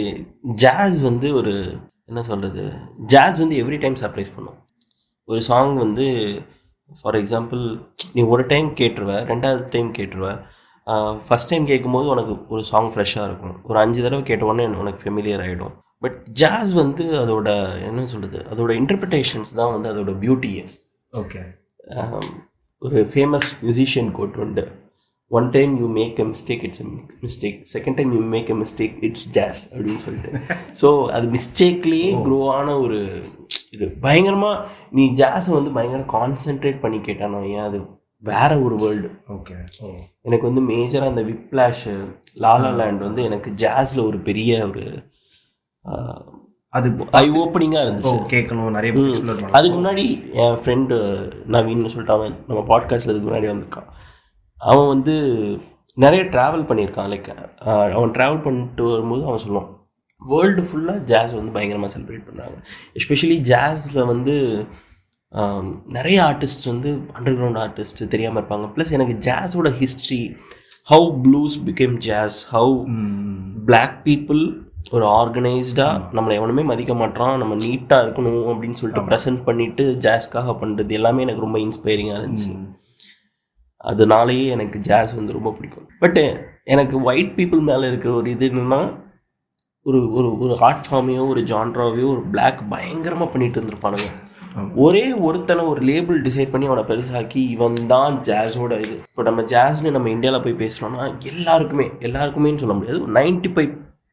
ஜாஸ் வந்து ஒரு என்ன சொல்கிறது, ஜாஸ் வந்து எவ்ரி டைம் சர்ப்ரைஸ் பண்ணும். ஒரு சாங் வந்து ஃபார் எக்ஸாம்பிள் நீ ஒரு டைம் கேட்டுருவ, 2வது டைம் கேட்டுருவ. ஃபஸ்ட் டைம் கேட்கும்போது உனக்கு ஒரு சாங் ஃப்ரெஷ்ஷாக இருக்கும், ஒரு 5 தடவை கேட்ட உடனே உனக்கு ஃபெமிலியர் ஆகிடும். பட் ஜாஸ் வந்து அதோட என்ன சொல்கிறது, அதோட இன்டர்பிரிட்டேஷன்ஸ் தான் வந்து அதோட பியூட்டியே. ஓகே. ஒரு ஃபேமஸ் மியூசிஷியன் கோட் உண்டு, 1 time you make a mistake, it's a mistake. 2nd time you make a mistake, it's jazz அப்படின்னு சொல்லிட்டு. ஸோ அது மிஸ்டேக்லேயே க்ரோ ஆன ஒரு இது. பயங்கரமாக நீ ஜாஸை வந்து பயங்கர கான்சென்ட்ரேட் பண்ணி கேட்டானோ ஏன் அது வேற ஒரு வேர்ல்டு. ஓகே. எனக்கு வந்து மேஜராக அந்த விப்ளாஷ், லாலா லேண்ட் வந்து எனக்கு ஜாஸில் ஒரு பெரிய ஒரு அது ஐ ஓப்பனிங்காக இருந்துச்சு, கேட்கணும் நிறைய. அதுக்கு முன்னாடி என் ஃப்ரெண்டு நவீன்னு சொல்லிட்டு அவன் நம்ம பாட்காஸ்ட்டில் அதுக்கு முன்னாடி வந்திருக்கான். அவன் வந்து நிறைய ட்ராவல் பண்ணியிருக்கான். லைக் அவன் ட்ராவல் பண்ணிட்டு வரும்போது அவன் சொல்லுவான், வேர்ல்டு ஃபுல்லாக ஜாஸ் வந்து பயங்கரமாக செலிப்ரேட் பண்ணுறாங்க. எஸ்பெஷலி ஜாஸில் வந்து நிறைய ஆர்டிஸ்ட் வந்து அண்டர் கிரவுண்ட் ஆர்டிஸ்ட் தெரியாமல் இருப்பாங்க. ப்ளஸ் எனக்கு ஜாஸோட history, how blues became jazz, how black people ஒரு ஆர்கனைஸ்டாக நம்மளை எவனுமே மதிக்க மாட்டான், நம்ம நீட்டாக இருக்கணும் அப்படின்னு சொல்லிட்டு ப்ரெசென்ட் பண்ணிவிட்டு ஜாஸ்க்காக பண்ணுறது எல்லாமே எனக்கு ரொம்ப இன்ஸ்பைரிங்காக இருந்துச்சு. அதனாலேயே எனக்கு ஜாஸ் வந்து ரொம்ப பிடிக்கும். பட் எனக்கு ஒயிட் பீப்புள் மேலே இருக்கிற ஒரு இது என்னென்னா, ஒரு ஒரு ஒரு ஆர்ட் ஃபார்மையோ ஒரு ஜான்ராவையோ ஒரு பிளாக் பயங்கரமாக பண்ணிட்டு இருந்திருப்பானுங்க. ஒரே ஒருத்தனை ஒரு லேபிள் டிசைட் பண்ணி அவனை பெருசாக்கி இவன் தான் ஜாஸோட இது. இப்போ நம்ம ஜாஸ்னு நம்ம இந்தியாவில் போய் பேசுகிறோன்னா எல்லாருக்குமேன்னு சொல்ல முடியாது.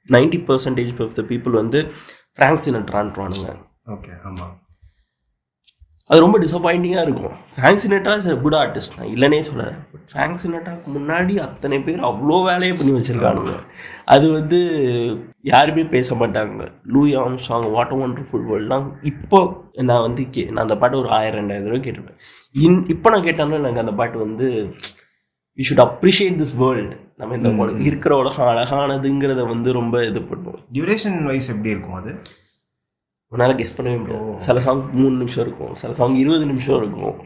90% ஆஃப் த பீப்புள் வந்து ஃப்ராங்க் சினட்ரான்றானுங்க. ஓகே, ஆமாம். அது ரொம்ப டிசப்பாயிண்டிங்காக இருக்கும். Frank Sinatra is a good artist, நான் இல்லைனே சொல்கிறேன். பட் ஃப்ராங்க் சினட்ராக்கு முன்னாடி அத்தனை பேர் அவ்வளோ வேலையை பண்ணி வச்சுருக்கானுங்க. அது வந்து யாருமே பேச மாட்டாங்க. Louis Armstrong, what a wonderful வேர்ல்ட்லாம் இப்போ நான் வந்து நான் அந்த பாட்டு ஒரு 1000-2000 தடவை கேட்டிருப்பேன். இப்போ நான் கேட்டாலும் எனக்கு அந்த பாட்டு வந்து we should appreciate this world. நம்ம இந்த இருக்கிற உலகம் அழகானதுங்கிறத வந்து ரொம்ப இது பண்ணுவோம். டியூரேஷன் வைஸ் எப்படி இருக்கும் அது? உன்னால் கெஸ் பண்ணவே முடியாது. சில சாங் 3 நிமிஷம் இருக்கும், சில சாங் 20 நிமிஷம் இருக்கும்.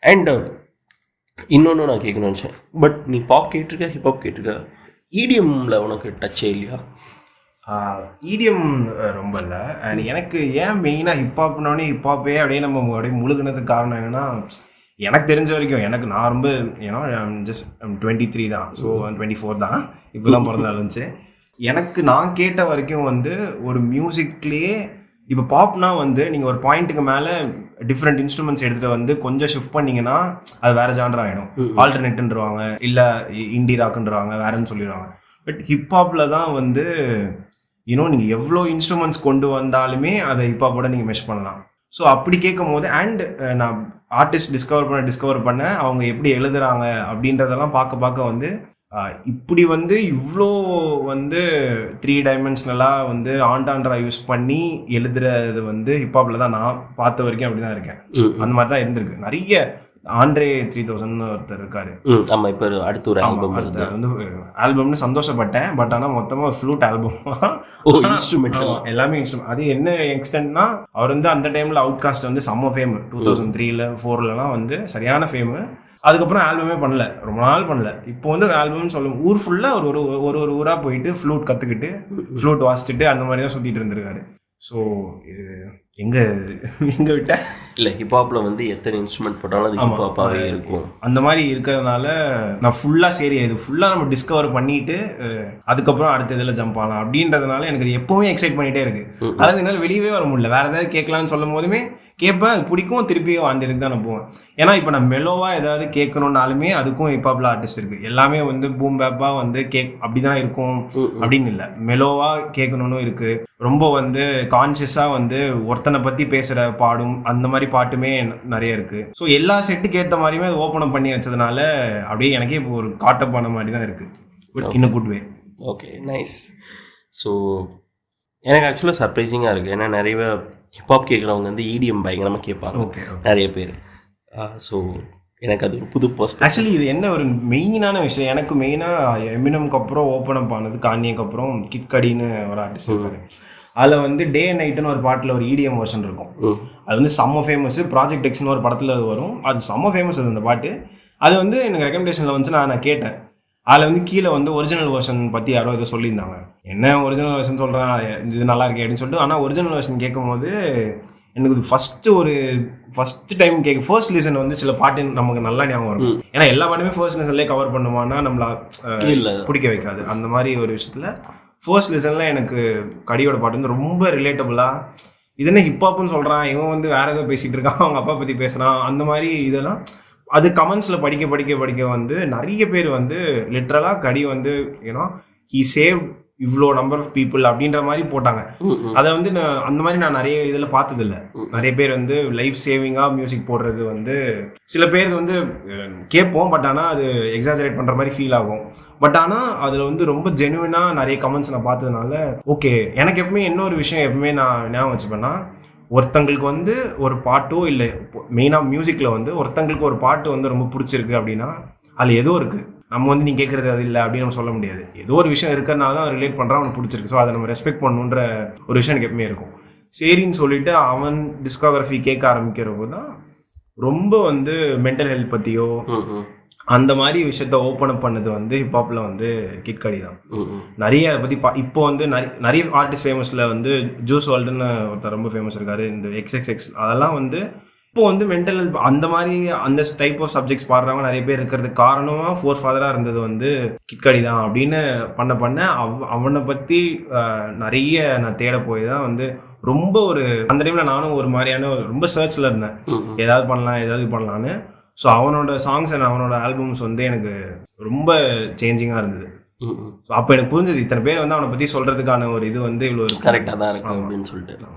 அண்ட் இன்னொன்று நான் கேட்கணும்னு நினச்சேன். பட் நீ பாப் கேட்டிருக்க, ஹிப்ஹாப் கேட்டிருக்க, இடிஎம்மில் உனக்கு டச்சே இல்லையா? இடிஎம் ரொம்ப இல்லை. அண்ட் எனக்கு ஏன் மெயினாக ஹிப்ஹாப்னோடனே ஹிப்ஹாப்பே அப்படியே நம்ம அப்படியே முழுகுனதுக்கு காரணம் என்னென்னா, எனக்கு தெரிஞ்ச வரைக்கும் நான் ரொம்ப ஜஸ்ட் 23 தான். ஸோ 24 தான் இப்போ தான் பிறந்தாலும் இருந்துச்சு. எனக்கு நான் கேட்ட வரைக்கும் வந்து ஒரு மியூசிக்லேயே இப்போ பாப்னா வந்து நீங்கள் ஒரு பாயிண்ட்டுக்கு மேலே டிஃப்ரெண்ட் இன்ஸ்ட்ருமெண்ட்ஸ் எடுத்துகிட்டு வந்து கொஞ்சம் ஷிஃப்ட் பண்ணிங்கன்னா அது வேறு ஜான்ரா ஆகிடும். ஆல்டர்னேட்டுன்றவாங்க, இல்லை இண்டி ராக்குன்றவாங்க, வேறன்னு சொல்லிடுவாங்க. பட் ஹிப்ஹாப்பில் தான் வந்து நீங்கள் எவ்வளோ இன்ஸ்ட்ருமெண்ட்ஸ் கொண்டு வந்தாலுமே அதை ஹிப்ஹாப்போட நீங்கள் மெஷ் பண்ணலாம். ஸோ அப்படி கேட்கும் போது அண்ட் நான் ஆர்டிஸ்ட் டிஸ்கவர் பண்ண அவங்க எப்படி எழுதுறாங்க அப்படின்றதெல்லாம் பார்க்க வந்து இப்படி வந்து இவ்வளோ வந்து 3 டைமென்ஷனலாக வந்து ஆண்டாண்ட்ரா யூஸ் பண்ணி எழுதுறது வந்து ஹிப்ஹாப்பில் தான் நான் பார்த்த வரைக்கும் அப்படி தான் இருக்கேன். அந்த மாதிரி தான் இருந்திருக்கு. நிறைய ஆண்ட்ரே 3000 ஒருத்தர் இருக்காரு. ஆமாம், இப்போ அடுத்த ஒரு ஆல்பம் வந்து ஆல்பம்னு சந்தோஷப்பட்டேன். பட் ஆனால் மொத்தமாக ஒரு ஃப்ளூட் ஆல்பம், இன்ஸ்ட்ருமெண்ட் எல்லாமே இன்ஸ்ட்ருமெண்ட். அது என்ன எக்ஸ்டென்ட்னா, அவர் வந்து அந்த டைமில் அவுட்காஸ்ட் வந்து செம்ம ஃபேமு. 2003-4 வந்து சரியான ஃபேமு. அதுக்கப்புறம் ஆல்பமே பண்ணல, ரொம்ப நாள் பண்ணல. இப்போ வந்து ஆல்பம்னு சொல்லும் ஊர் ஃபுல்லாக ஒரு ஊராக போயிட்டு ஃப்ளூட் கற்றுக்கிட்டு ஃப்ளூட் வாசிச்சுட்டு அந்த மாதிரி தான் சுற்றிட்டு இருந்திருக்காரு. ஸோ எங்கே விட்ட இல்லை, ஹிப்ஹாப்பில் வந்து எத்தனை இன்ஸ்ட்ருமெண்ட் போட்டாலும் அது ஹிப்ஹாப்பாகவே இருக்கும். அந்த மாதிரி இருக்கிறதுனால நான் ஃபுல்லாக சரி இது ஃபுல்லாக நம்ம டிஸ்கவர் பண்ணிட்டு அதுக்கப்புறம் அடுத்த இதில் ஜம்ப் ஆகலாம் அப்படின்றதுனால எனக்கு அது எப்போவுமே எக்ஸைட் பண்ணிகிட்டே இருக்குது. அதாவது என்னால் வெளியவே வர முடியல. வேறு ஏதாவது கேட்கலான்னு சொல்லும் போதுமே கேட்பேன், அது பிடிக்கும், திருப்பியும் அந்த இதுக்கு தான் நான் போவேன். ஏன்னா இப்போ நான் மெலோவாக ஏதாவது கேட்கணுன்னாலுமே அதுக்கும் ஹிப்ஹாப்பில் ஆர்டிஸ்ட் இருக்குது. எல்லாமே வந்து பூம் பேப்பாக வந்து அப்படி தான் இருக்கும் அப்படின்னு இல்லை. மெலோவாக கேட்கணுன்னு இருக்குது. ரொம்ப வந்து கான்சியஸாக வந்து ஒருத்தனை பற்றி பேசுகிற பாடும் அந்த மாதிரி பாட்டுமே நிறைய இருக்குது. ஸோ எல்லா செட்டுக்கு ஏற்ற மாதிரியுமே அது ஓப்பன் பண்ணி வச்சதுனால அப்படியே எனக்கே இப்போ ஒரு காட்டப் ஆன மாதிரி தான் இருக்குது. இன்னும் good way. Okay, nice. So எனக்கு ஆக்சுவலாக சர்ப்ரைசிங்காக இருக்குது. ஏன்னா நிறைய ஹிப்ஹாப் கேட்குறவங்க வந்து இடிஎம் பயங்கரமாக கேட்பாங்க நிறைய பேர். ஸோ எனக்கு அது ஒரு புது பர்ஸ்பெக்டிவ். ஆக்சுவலி இது என்ன ஒரு மெயினான விஷயம், எனக்கு மெயினாக எமினம்க்கு அப்புறம் ஓப்பன் அப் ஆனது கான்யேக்கு அப்புறம் கிட் கடின்னு ஒரு ஆர்டிஸ்ட் இருக்காரு. அதில் வந்து டே அண்ட் நைட்டுன்னு ஒரு பாட்டில் ஒரு இடிஎம் வெர்ஷன் இருக்கும். அது வந்து செம்ம ஃபேமஸ். ப்ராஜெக்ட் எக்ஸ்னு ஒரு படத்தில் அது வரும். அது செம்ம ஃபேமஸ் அது அந்த பாட்டு. அது வந்து எனக்கு ரெக்கமெண்டேஷனில் வந்து நான் கேட்டேன். அதில் வந்து கீழே வந்து ஒரிஜினல் வெர்ஷன் பற்றி யாரோ இதை சொல்லியிருந்தாங்க. என்ன ஒரிஜினல் வெர்ஷன் சொல்கிறேன், இது நல்லா இருக்கே அப்படின்னு சொல்லிட்டு. ஆனால் ஒரிஜினல் வெர்ஷன் கேட்கும் போது எனக்கு இது ஃபஸ்ட்டு டைம் ஃபர்ஸ்ட் லிசன் வந்து சில பாட்டு நமக்கு நல்லா ஞாபகம் வரும். ஏன்னா எல்லா பாட்டுமே ஃபர்ஸ்ட் லிசன்லேயே கவர் பண்ணுவான்னா நம்மள பிடிக்க வைக்காது. அந்த மாதிரி ஒரு விஷயத்தில் ஃபர்ஸ்ட் லிசனில் எனக்கு கடியோட பாட்டு வந்து ரொம்ப ரிலேட்டபுளாக, இது என்ன ஹிப்ஹாப்னு சொல்கிறான், இவன் வந்து வேற ஏதோ பேசிகிட்டு இருக்கான், அவங்க அப்பா பற்றி பேசுகிறான், அந்த மாதிரி இதெல்லாம் அது கமெண்ட்ஸில் படிக்க வந்து நிறைய பேர் வந்து லிட்ரலாக கடி வந்து ஹி சேவ் இவ்வளோ நம்பர் ஆஃப் பீப்புள் அப்படின்ற மாதிரி போட்டாங்க. அதை வந்து அந்த மாதிரி நான் நிறைய இதில் பார்த்ததில்ல. நிறைய பேர் வந்து லைஃப் சேவிங்காக மியூசிக் போடுறது வந்து சில பேர் வந்து கேட்போம். பட் ஆனால் அது எக்ஸாஜரேட் பண்ணுற மாதிரி ஃபீல் ஆகும். பட் ஆனால் அதில் வந்து ரொம்ப ஜெனுவினாக நிறைய கமெண்ட்ஸ் நான் பார்த்ததுனால ஓகே. எனக்கு எப்பவுமே இன்னொரு விஷயம் எப்பவுமே நான் ஞாபகம் வச்சுப்பேன்னா, ஒருத்தங்களுக்கு வந்து ஒரு பாட்டோ இல்லை மெயினாக மியூசிக்கில் வந்து ஒருத்தங்களுக்கு ஒரு பாட்டு வந்து ரொம்ப பிடிச்சிருக்கு அப்படின்னா அதில் ஏதோ இருக்குது. நம்ம வந்து நீ கேட்குறது அது இல்லை அப்படின்னு நம்ம சொல்ல முடியாது. ஏதோ ஒரு விஷயம் இருக்கிறனால தான் ரிலேட் பண்ணுறான், அவனுக்கு பிடிச்சிருக்கு. ஸோ அதை நம்ம ரெஸ்பெக்ட் பண்ணணுன்ற ஒரு விஷயம் எனக்கு எப்பவுமே இருக்கும். சரின்னு சொல்லிட்டு அவன் டிஸ்கோகிராஃபி கேட்க ஆரம்பிக்கிறப்போ தான் ரொம்ப வந்து மென்டல் ஹெல்த் பற்றியோ அந்த மாதிரி விஷயத்த ஓப்பன் அப் பண்ணது வந்து ஹிப்ஹாப்ல வந்து கிட் கடி தான். நிறைய அதை பற்றி இப்போ வந்து நிறைய ஆர்டிஸ்ட் ஃபேமஸில் வந்து ஜூஸ் வேர்ல்டுன்னு ஒருத்தர் ரொம்ப ஃபேமஸ் இருக்காரு, இந்த XXX. அதெல்லாம் வந்து இப்போ வந்து மென்டல் ஹெல்த் அந்த மாதிரி அந்த டைப் ஆஃப் சப்ஜெக்ட்ஸ் பாடுறவங்க நிறைய பேர் இருக்கிறதுக்கு காரணமாக ஃபோர் ஃபாதராக இருந்தது வந்து கிட் கடி தான் அப்படின்னு பண்ண அவனை பற்றி நிறைய நான் தேட போய் தான் வந்து ரொம்ப ஒரு அந்த டைமில் நானும் ஒரு மாதிரியான ரொம்ப சர்ச்சில் இருந்தேன், ஏதாவது பண்ணலான்னு. ஸோ அவனோட சாங்ஸ் அண்ட் அவனோட ஆல்பம்ஸ் வந்து எனக்கு ரொம்ப சேஞ்சிங்காக இருந்தது. ஸோ அப்போ எனக்கு புரிஞ்சது இத்தனை பேர் வந்து அவனை பற்றி சொல்கிறதுக்கான ஒரு இது வந்து இவ்வளோ கரெக்டாக தான் இருக்கும் அப்படின்னு சொல்லிட்டு.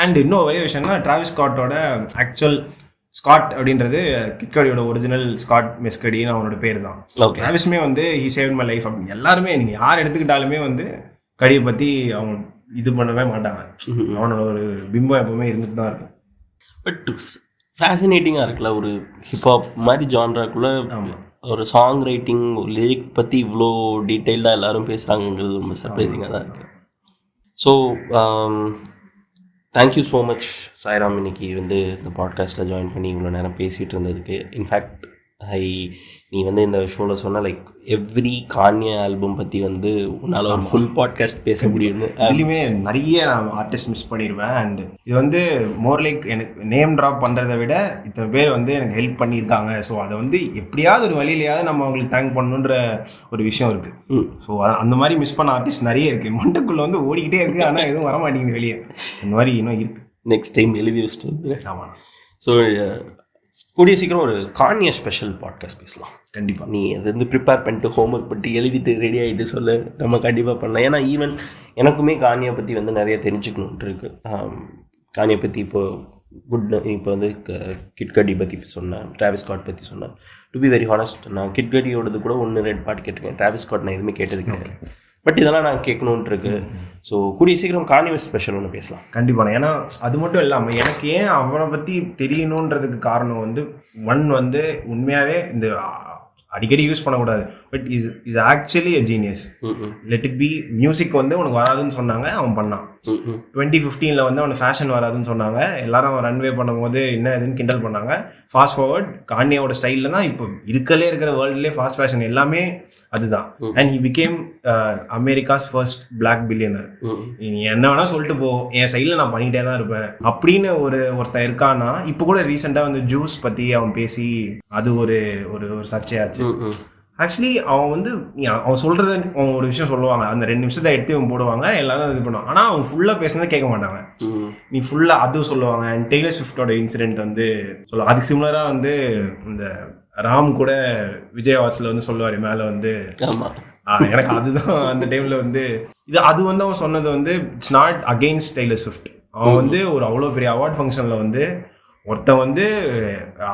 அண்ட் இன்னும் ஒரே விஷயம்னா டிராவிஸ் ஸ்காட்டோட ஆக்சுவல் ஸ்காட் அப்படின்றது கிட் கடியோட ஒரிஜினல் ஸ்காட் மெஸ்கடின்னு அவனோட பேர் தான். டிராவிஸ்மே வந்து ஹி சேவ்ட் மை லைஃப் அப்படின்னு எல்லாருமே நீங்கள் யார் எடுத்துக்கிட்டாலுமே வந்து கடியை பற்றி அவங்க இது பண்ணவே மாட்டாங்க. அவனோட ஒரு பிம்பம் எப்பவுமே இருந்துட்டு தான் இருக்கும். பட் ஃபேசினேட்டிங்காக இருக்குல்ல, ஒரு ஹிப்ஹாப் மாதிரி ஜான்ராக்குள்ளே ஒரு சாங் ரைட்டிங் லிரிக் பற்றி இவ்வளோ டீட்டெயில்டாக எல்லோரும் பேசுகிறாங்கிறது ரொம்ப சர்ப்ரைசிங்காக தான் இருக்குது. So thank you so much Sairam, இன்னைக்கு வந்து இந்த பாட்காஸ்ட்டில் ஜாயின் பண்ணி இவ்வளோ நேரம் பேசிகிட்டு இருந்ததுக்கு. இன்ஃபேக்ட் நீ வந்து இந்த ஷோவில் சொன்ன லைக் எவ்ரி கான்யே ஆல்பம் பற்றி வந்து உன்னால் ஒரு ஃபுல் பாட்காஸ்ட் பேச முடியும்னு. அதுலேயுமே நிறைய நான் ஆர்டிஸ்ட் மிஸ் பண்ணிடுவேன். அண்ட் இது வந்து மோர் லைக் எனக்கு நேம் ட்ராப் பண்ணுறதை விட இத்தனை பேர் வந்து எனக்கு ஹெல்ப் பண்ணியிருக்காங்க. ஸோ அதை வந்து எப்படியாவது ஒரு வழியிலையாவது நம்ம அவங்களுக்கு தேங்க் பண்ணணுன்ற ஒரு விஷயம் இருக்குது. ஸோ அந்த மாதிரி மிஸ் பண்ண ஆர்டிஸ்ட் நிறைய இருக்குது. மண்டக்குள்ளே வந்து ஓடிக்கிட்டே இருக்குது, ஆனால் எதுவும் வர மாட்டேங்குது வெளியே. இந்த மாதிரி இன்னும் இருக்குது. நெக்ஸ்ட் டைம் எழுதி வச்சுட்டு வந்து. ஆமாம். ஸோ கூடிய சீக்கிரம் ஒரு கான்யே ஸ்பெஷல் பாட்காஸ்ட் பேசலாம் கண்டிப்பாக. நீ அது வந்து ப்ரிப்பேர் பண்ணிட்டு ஹோம்ஒர்க் பண்ணிட்டு எழுதிட்டு ரெடி ஆகிட்டு சொல்ல நம்ம கண்டிப்பாக பண்ணலாம். ஏன்னா ஈவன் எனக்குமே கான்யே பற்றி வந்து நிறைய தெரிஞ்சுக்கணுன்ட்டு இருக்குது. கான்யே பற்றி இப்போ வந்து கிட் கடி பற்றி சொன்னேன், டிராவிஸ் ஸ்காட் பற்றி சொன்னேன். டு பி வெரி ஹானஸ்ட், நான் கிட் கடியோடது கூட 1-2 பாட்டு கேட்டிருக்கேன். டிராவிஸ் ஸ்காட் நான் எதுவுமே கேட்டது கிடையாது. பட் இதெல்லாம் நான் கேட்கணுன்ட்டு இருக்கு. ஸோ கூடிய சீக்கிரம் கான்யே ஸ்பெஷல் ஒன்று பேசலாம் கண்டிப்பாக. ஏன்னா அது மட்டும் இல்லாமல் எனக்கு ஏன் அவனை பற்றி தெரியணுன்றதுக்கு காரணம் வந்து வந்து உண்மையாகவே இந்த அடிக்கடி யூஸ் பண்ணக்கூடாது, but is actually a genius. Let it be music வந்து உனக்கு வராதுன்னு சொன்னாங்க, அவன் பண்ணான். 2015 வந்து அவனுக்கு ஃபேஷன் வராதுன்னு சொன்னாங்க, எல்லாரும் அவன் ரன்வே பண்ணும்போது என்ன இதுன்னு கிண்டல் பண்ணாங்க. ஃபாஸ்ட் ஃபார்வர்ட் கான்யோட ஸ்டைலில் தான் இப்போ இருக்கிற வேர்ல்டுலேயே ஃபாஸ்ட் ஃபேஷன் எல்லாமே அதுதான். And he became America's first black billionaire. நீ என்ன வேணா சொல்லிட்டு போ, என் சைடில் நான் பண்ணிகிட்டே தான் இருப்பேன் அப்படின்னு ஒருத்தன் இருக்கான்னா. இப்போ கூட ரீசெண்டாக வந்து ஜூஸ் பற்றி அவன் பேசி அது ஒரு ஒரு சர்ச்சையாச்சு. ஆக்சுவலி அவன் வந்து அவன் சொல்றது அவன் ஒரு விஷயம் சொல்லுவாங்க, அந்த 2 நிமிஷத்தை எடுத்து அவன் போடுவாங்க, எல்லாரும் இது பண்ணுவாங்க. ஆனால் அவன் ஃபுல்லாக பேசினதை கேட்க மாட்டாங்க. நீ ஃபுல்லாக அது சொல்லுவாங்க. அண்ட் டெய்லர் ஸ்விஃப்டோட இன்சிடென்ட் வந்து சொல்லுவாங்க. அதுக்கு சிமிலராக வந்து இந்த ராம் கூட விஜய் வாட்ஸ்ல வந்து சொல்லுவார் மேலே வந்து. எனக்கு அதுதான் அந்த டைம்ல வந்து அது வந்து அவன் சொன்னது வந்து it's not against Taylor Swift. அவன் வந்து ஒரு அவ்வளோ பெரிய அவார்ட் ஃபங்க்ஷன்ல வந்து ஒருத்தன் வந்து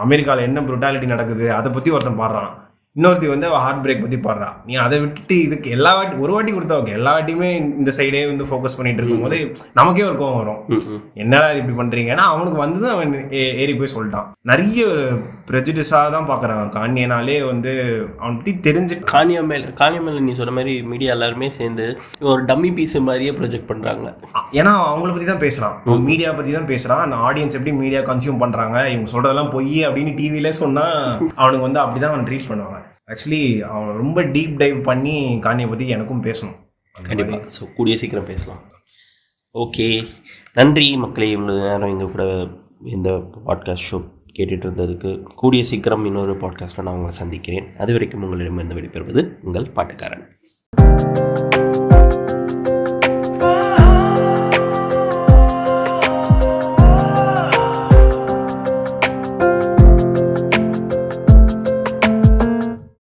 அமெரிக்காவில் என்ன ப்ரூட்டாலிட்டி நடக்குது அதை பற்றி ஒருத்தன் பாடுறான், இன்னொருத்தி வந்து அவள் ஹார்ட் பிரேக் பற்றி பாடுறான். நீ அதை விட்டுட்டு இதுக்கு ஒரு வாட்டி கொடுத்தா ஓகே, எல்லா வாட்டியுமே இந்த சைடே வந்து ஃபோக்கஸ் பண்ணிட்டு இருக்கும் போது நமக்கே ஒரு கோவம் வரும், என்னடா இப்படி பண்றீங்க. ஏன்னா அவனுக்கு வந்து அவன் ஏறி போய் சொல்லிட்டான். நிறைய ப்ரெஜுடிஸாக தான் பார்க்குறாங்க கான்யனாலே வந்து அவனை பற்றி தெரிஞ்சு. கான்யே மேலே நீ சொன்ன மாதிரி மீடியா எல்லாருமே சேர்ந்து ஒரு டம்மி பீஸ் மாதிரியே ப்ரொஜெக்ட் பண்ணுறாங்க. ஏன்னா அவங்கள பற்றி தான் பேசுகிறான், மீடியா பற்றி தான் பேசுகிறான். அந்த ஆடியன்ஸ் எப்படி மீடியா கன்சியூம் பண்ணுறாங்க, இவங்க சொல்கிறதெல்லாம் பொய் அப்படின்னு டிவிலே சொன்னால் அவனுக்கு வந்து அப்படி தான் அவன் ட்ரீட் பண்ணுவாங்க. ஆக்சுவலி அவன் ரொம்ப டீப் டைவ் பண்ணி கான்யே பற்றி எனக்கும் பேசணும் கண்டிப்பாக. ஸோ கூடிய சீக்கிரம் பேசலாம். ஓகே, நன்றி மக்களே, இவ்வளோ நேரம் எங்கள் கூட இந்த பாட்காஸ்ட் ஷோ கேட்டுட்டு இருந்ததுக்கு. கூடிய சீக்கிரம் இன்னொரு பாட்காஸ்ட்டில் நான் உங்களை சந்திக்கிறேன். அது வரைக்கும் உங்களிடமிருந்து விடைபெறுவது உங்கள் பாட்டுக்காரன்.